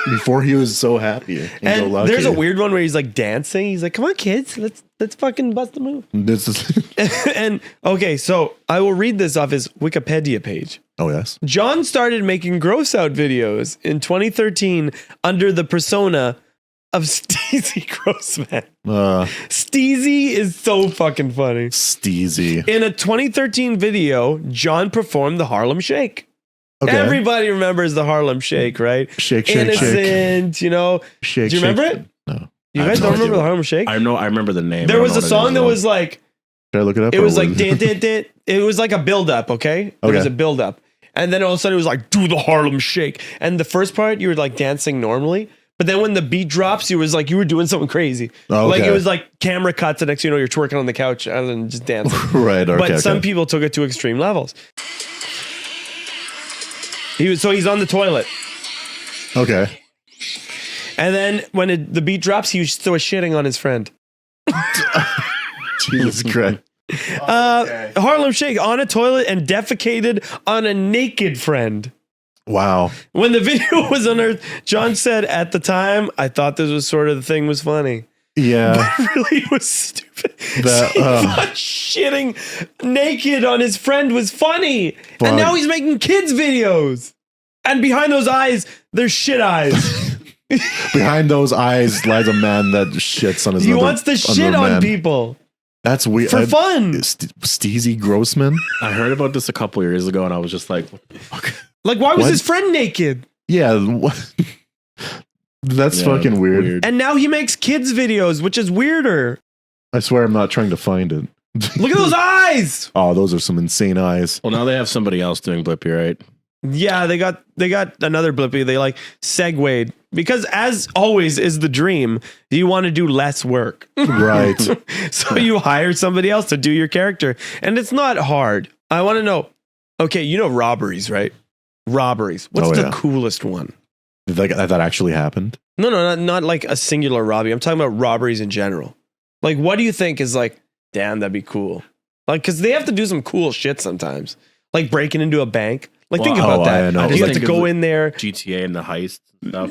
S2: Before he was so happy
S1: And
S2: lucky.
S1: there's a weird one where he's like dancing. He's like, come on, kids, let's fucking bust a move.
S2: This is.
S1: And okay, so I will read this off his Wikipedia page.
S2: Oh yes.
S1: John started making gross out videos in 2013 under the persona of Steezy Grossman. Steezy is so fucking funny.
S2: Steezy.
S1: In a 2013 video, John performed the Harlem Shake.
S2: Okay.
S1: Everybody remembers the Harlem Shake, right?
S2: Shake, shake,
S1: Innocent, you know.
S2: shake.
S1: Do you remember
S2: shake.
S1: it?
S2: No.
S1: You
S2: I have
S1: guys
S2: no
S1: don't
S2: idea
S1: remember the
S2: what-
S1: Harlem Shake?
S4: I remember the name.
S1: There
S4: I
S1: was
S4: don't
S1: a
S4: know what it
S1: song that was like,
S2: Should I look it up?
S1: it
S2: or
S1: was like,
S2: what?
S1: it was like a build up, okay? There was
S2: Okay.
S1: a build up. And then all of a sudden it was like, do the Harlem Shake. And the first part, you were like dancing normally. But then when the beat drops, you was like, you were doing something crazy.
S2: Oh,
S1: Like
S2: okay.
S1: it was like camera cuts, and next thing you know, you're twerking on the couch other than just dancing.
S2: Right. Okay.
S1: But some
S2: okay.
S1: people took it to extreme levels. He's on the toilet.
S2: Okay.
S1: And then when the beat drops, he was still shitting on his friend.
S2: Jesus Christ.
S1: Harlem Shake on a toilet and defecated on a naked friend.
S2: Wow.
S1: When the video was unearthed, John said, at the time, I thought this was sort of the thing was funny.
S2: Yeah.
S1: Really was stupid.
S2: That,
S1: He thought shitting naked on his friend was funny.
S2: Fuck.
S1: And now he's making kids videos. And behind those eyes, there's shit eyes.
S2: Behind those eyes lies a man that shits on his.
S1: He
S2: other-
S1: wants to shit
S2: another
S1: on
S2: man.
S1: people
S2: That's weird.
S1: for fun.
S2: Steezy Grossman.
S4: I heard about this a couple years ago, and I was just like, what the fuck?
S1: Like, why was
S2: What?
S1: his friend naked?
S2: Yeah. What? That's
S4: Yeah,
S2: fucking weird.
S1: And now he makes kids videos, which is weirder.
S2: I swear I'm not trying to find it.
S1: Look at those eyes.
S2: Oh, those are some insane eyes.
S4: Well, now they have somebody else doing Blippy, right?
S1: Yeah, they got another Blippy. They like segued because, as always, is the dream. You want to do less work,
S2: Right.
S1: so you hire somebody else to do your character, and it's not hard. I want to know. Okay, you know robberies, right? Robberies. What's
S2: Oh,
S1: the
S2: yeah.
S1: coolest one?
S2: That actually happened.
S1: No, not like a singular robbery. I'm talking about robberies in general. Like, what do you think is like? Damn, that'd be cool. Like, because they have to do some cool shit sometimes, like breaking into a bank. Like, think
S4: Well,
S1: about
S2: I
S1: that.
S2: know.
S1: You have
S4: Think
S1: to
S4: of
S1: go
S4: the-
S1: in there.
S4: GTA and the heist stuff.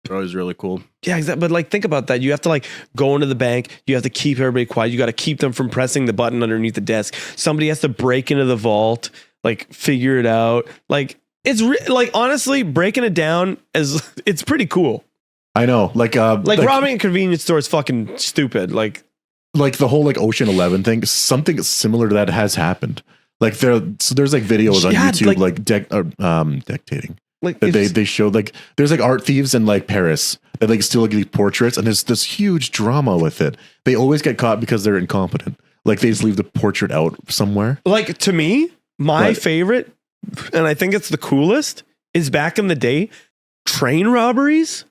S4: They're always really cool.
S1: Yeah, exactly. But like, think about that. You have to like go into the bank. You have to keep everybody quiet. You got to keep them from pressing the button underneath the desk. Somebody has to break into the vault, like figure it out. Like it's like honestly, breaking it down it's pretty cool.
S2: I know, like
S1: robbing a convenience store is fucking stupid. Like
S2: the whole like Ocean 11 thing. Something similar to that has happened. Like there's like videos on YouTube like dictating. Like they showed like there's like art thieves in like Paris that like steal like these portraits, and there's this huge drama with it. They always get caught because they're incompetent. Like they just leave the portrait out somewhere.
S1: Like to me, my favorite, and I think it's the coolest, is back in the day, train robberies.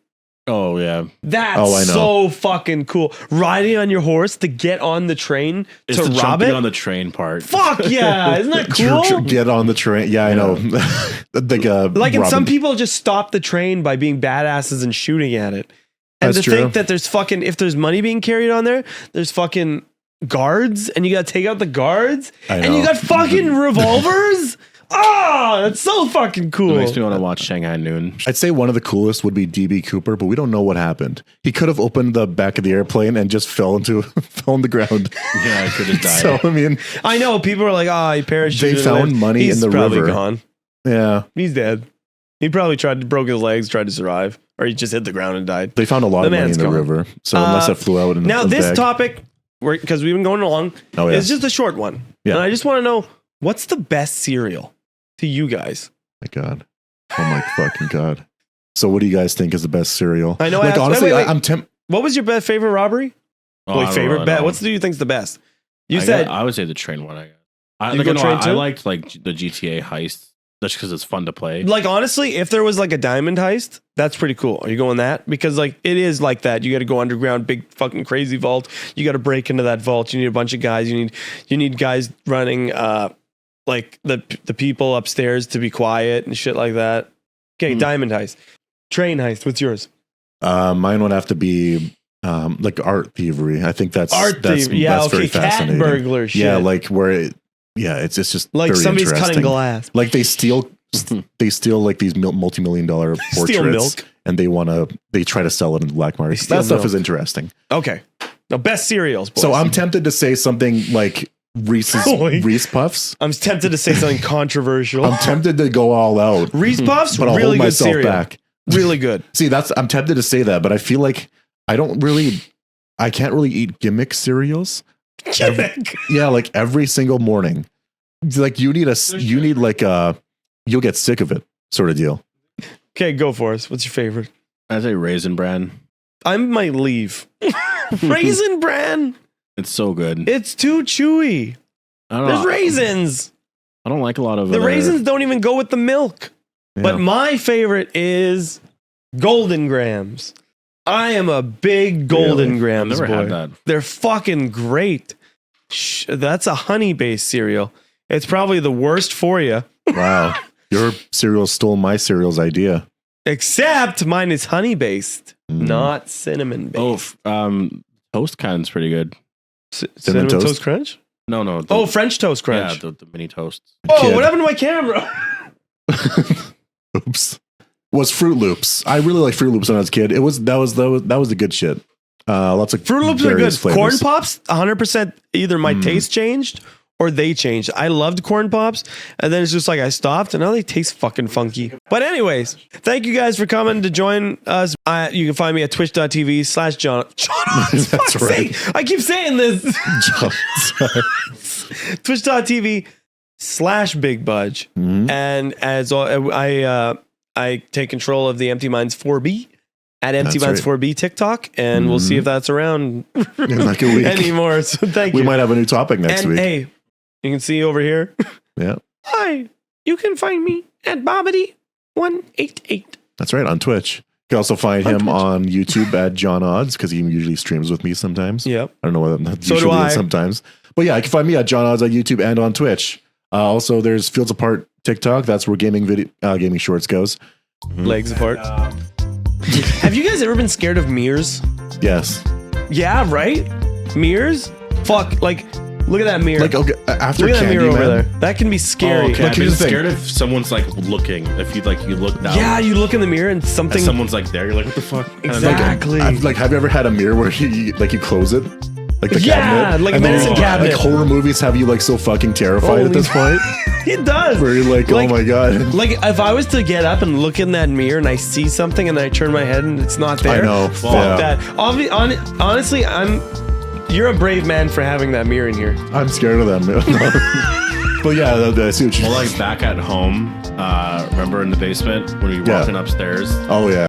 S4: Oh yeah,
S1: that's so fucking cool. Riding on your horse to get on the train
S4: it's
S1: to
S4: the
S1: rob it.
S4: On the train part.
S1: Fuck yeah, isn't that cool?
S2: Get on the train. Yeah, I know.
S1: And some people just stop the train by being badasses and shooting at it. And
S2: that's
S1: to
S2: true.
S1: think that there's fucking, if there's money being carried on there, there's fucking guards, and you got to take out the guards, and you got fucking revolvers. Oh, that's so fucking cool.
S4: It makes me want to watch Shanghai Noon.
S2: I'd say one of the coolest would be DB Cooper, but we don't know what happened. He could have opened the back of the airplane and just fell on the ground.
S4: Yeah, I could have died.
S2: So I mean,
S1: I know people are like, he parachuted.
S2: They found money in the
S1: probably
S2: river.
S1: Gone.
S2: Yeah,
S1: he's dead. He probably broke his legs, tried to survive, or he just hit the ground and died.
S2: They found a lot of money in the river. So unless it flew out.
S1: Now this topic, because we've been going along, is just a short one.
S2: Yeah.
S1: And I just want to know, what's the best cereal to you guys?
S2: My God. Oh my fucking God. So what do you guys think is the best cereal?
S1: I know.
S2: Like honestly,
S1: wait.
S2: I'm
S1: What was your favorite robbery? Favorite bet? What do you think's the best?
S4: I would say the train one. I liked like the GTA heist just because it's fun to play.
S1: Like honestly, if there was like a diamond heist, that's pretty cool. Are you going that? Because like it is like that. You got to go underground, big fucking crazy vault. You got to break into that vault. You need a bunch of guys. You need guys running like the people upstairs to be quiet and shit like that. Okay, diamond heist, train heist. What's yours?
S2: Mine would have to be like art thievery. I think that's thievery.
S1: Yeah,
S2: that's very fascinating.
S1: Cat burglar shit.
S2: Yeah, like where it's just
S1: like
S2: very
S1: somebody's
S2: interesting.
S1: cutting glass.
S2: Like they steal like these multi-million-dollar portraits,
S1: steal milk,
S2: and they try to sell it in the black market. That stuff is interesting.
S1: Okay, now best cereals. Boys.
S2: So I'm tempted to say something like Reese Puffs.
S1: I'm tempted to say something controversial.
S2: I'm tempted to go all out.
S1: Reese Puffs,
S2: but I'll
S1: really
S2: hold
S1: good
S2: myself
S1: cereal.
S2: back.
S1: Really good.
S2: See, I'm tempted to say that, but I feel like I can't really eat gimmick cereals.
S1: Gimmick.
S2: Like every single morning. Like you'll get sick of it sort of deal.
S1: Okay, go for us. What's your favorite?
S4: I'd say Raisin Bran.
S1: I might leave. Raisin Bran.
S4: It's so good.
S1: It's too chewy. There's raisins.
S4: I don't like a lot of
S1: the raisins. Don't even go with the milk. Yeah. But my favorite is Golden Grams. I am a big Golden Grams boy.
S4: Had that.
S1: They're fucking great. That's a honey-based cereal. It's probably the worst for you.
S2: Wow. Your cereal stole my cereal's idea.
S1: Except mine is honey-based, not cinnamon-based.
S4: Toast Kind's pretty good.
S1: Cinnamon Toast Crunch?
S4: No.
S1: French Toast Crunch.
S4: Yeah, the mini toasts.
S1: Oh, what happened to my camera?
S2: Oops. Was Fruit Loops. I really liked Fruit Loops when I was a kid. That was the good shit. Lots of
S1: Fruit Loops are good.
S2: flavors.
S1: Corn Pops, 100% either my taste changed or they changed. I loved Corn Pops, and then it's just like I stopped, and now they taste fucking funky. But anyways, thank you guys for coming to join us. You can find me at twitch.tv/John.
S2: That's right.
S1: I keep saying this. Twitch.tv/Big Budge. And as I take control of the Empty Minds 4B at Empty Minds 4B TikTok, and we'll see if that's around
S2: like a week
S1: anymore. So thank you.
S2: We might have a new topic next week.
S1: Hey, you can see over here.
S2: Yeah.
S1: Hi, you can find me at Bobbity188.
S2: That's right, on Twitch. You can also find him on YouTube at John Odds, because he usually streams with me sometimes.
S1: Yeah.
S2: I don't know whether that's
S1: so
S2: usually
S1: do I.
S2: Sometimes. But yeah, you can find me at John Odds on YouTube and on Twitch. Also, there's Fields Apart TikTok. That's where gaming shorts goes.
S1: Legs apart. Have you guys ever been scared of mirrors?
S2: Yes.
S1: Yeah, right? Mirrors? Fuck, like, Look at that mirror.
S2: Like, okay, after
S1: Look at that mirror over there.
S2: Candyman,
S1: That can be scary.
S4: Oh, okay.
S2: Like,
S4: I've been
S2: here's the thing.
S4: scared if someone's like looking. If you look down.
S1: Yeah, you look in the mirror and something.
S4: And someone's like there. You're like, what the fuck?
S1: Exactly.
S2: like, have you ever had a mirror where you close it? Like the
S1: Yeah,
S2: cabinet?
S1: like a
S2: And then,
S1: medicine cabinet.
S2: Like horror movies have you like so fucking terrified at
S1: Holy
S2: this point?
S1: It does.
S2: Where you're like, oh my God.
S1: Like if I was to get up and look in that mirror and I see something and I turn my head and it's not there.
S2: I know.
S1: Fuck
S2: Yeah.
S1: that. Honestly, you're a brave man for having that mirror in here.
S2: I'm scared of them. But yeah, I see what you
S4: Well, like back at home, remember in the basement when we were
S2: Yeah.
S4: walking upstairs?
S2: Oh yeah.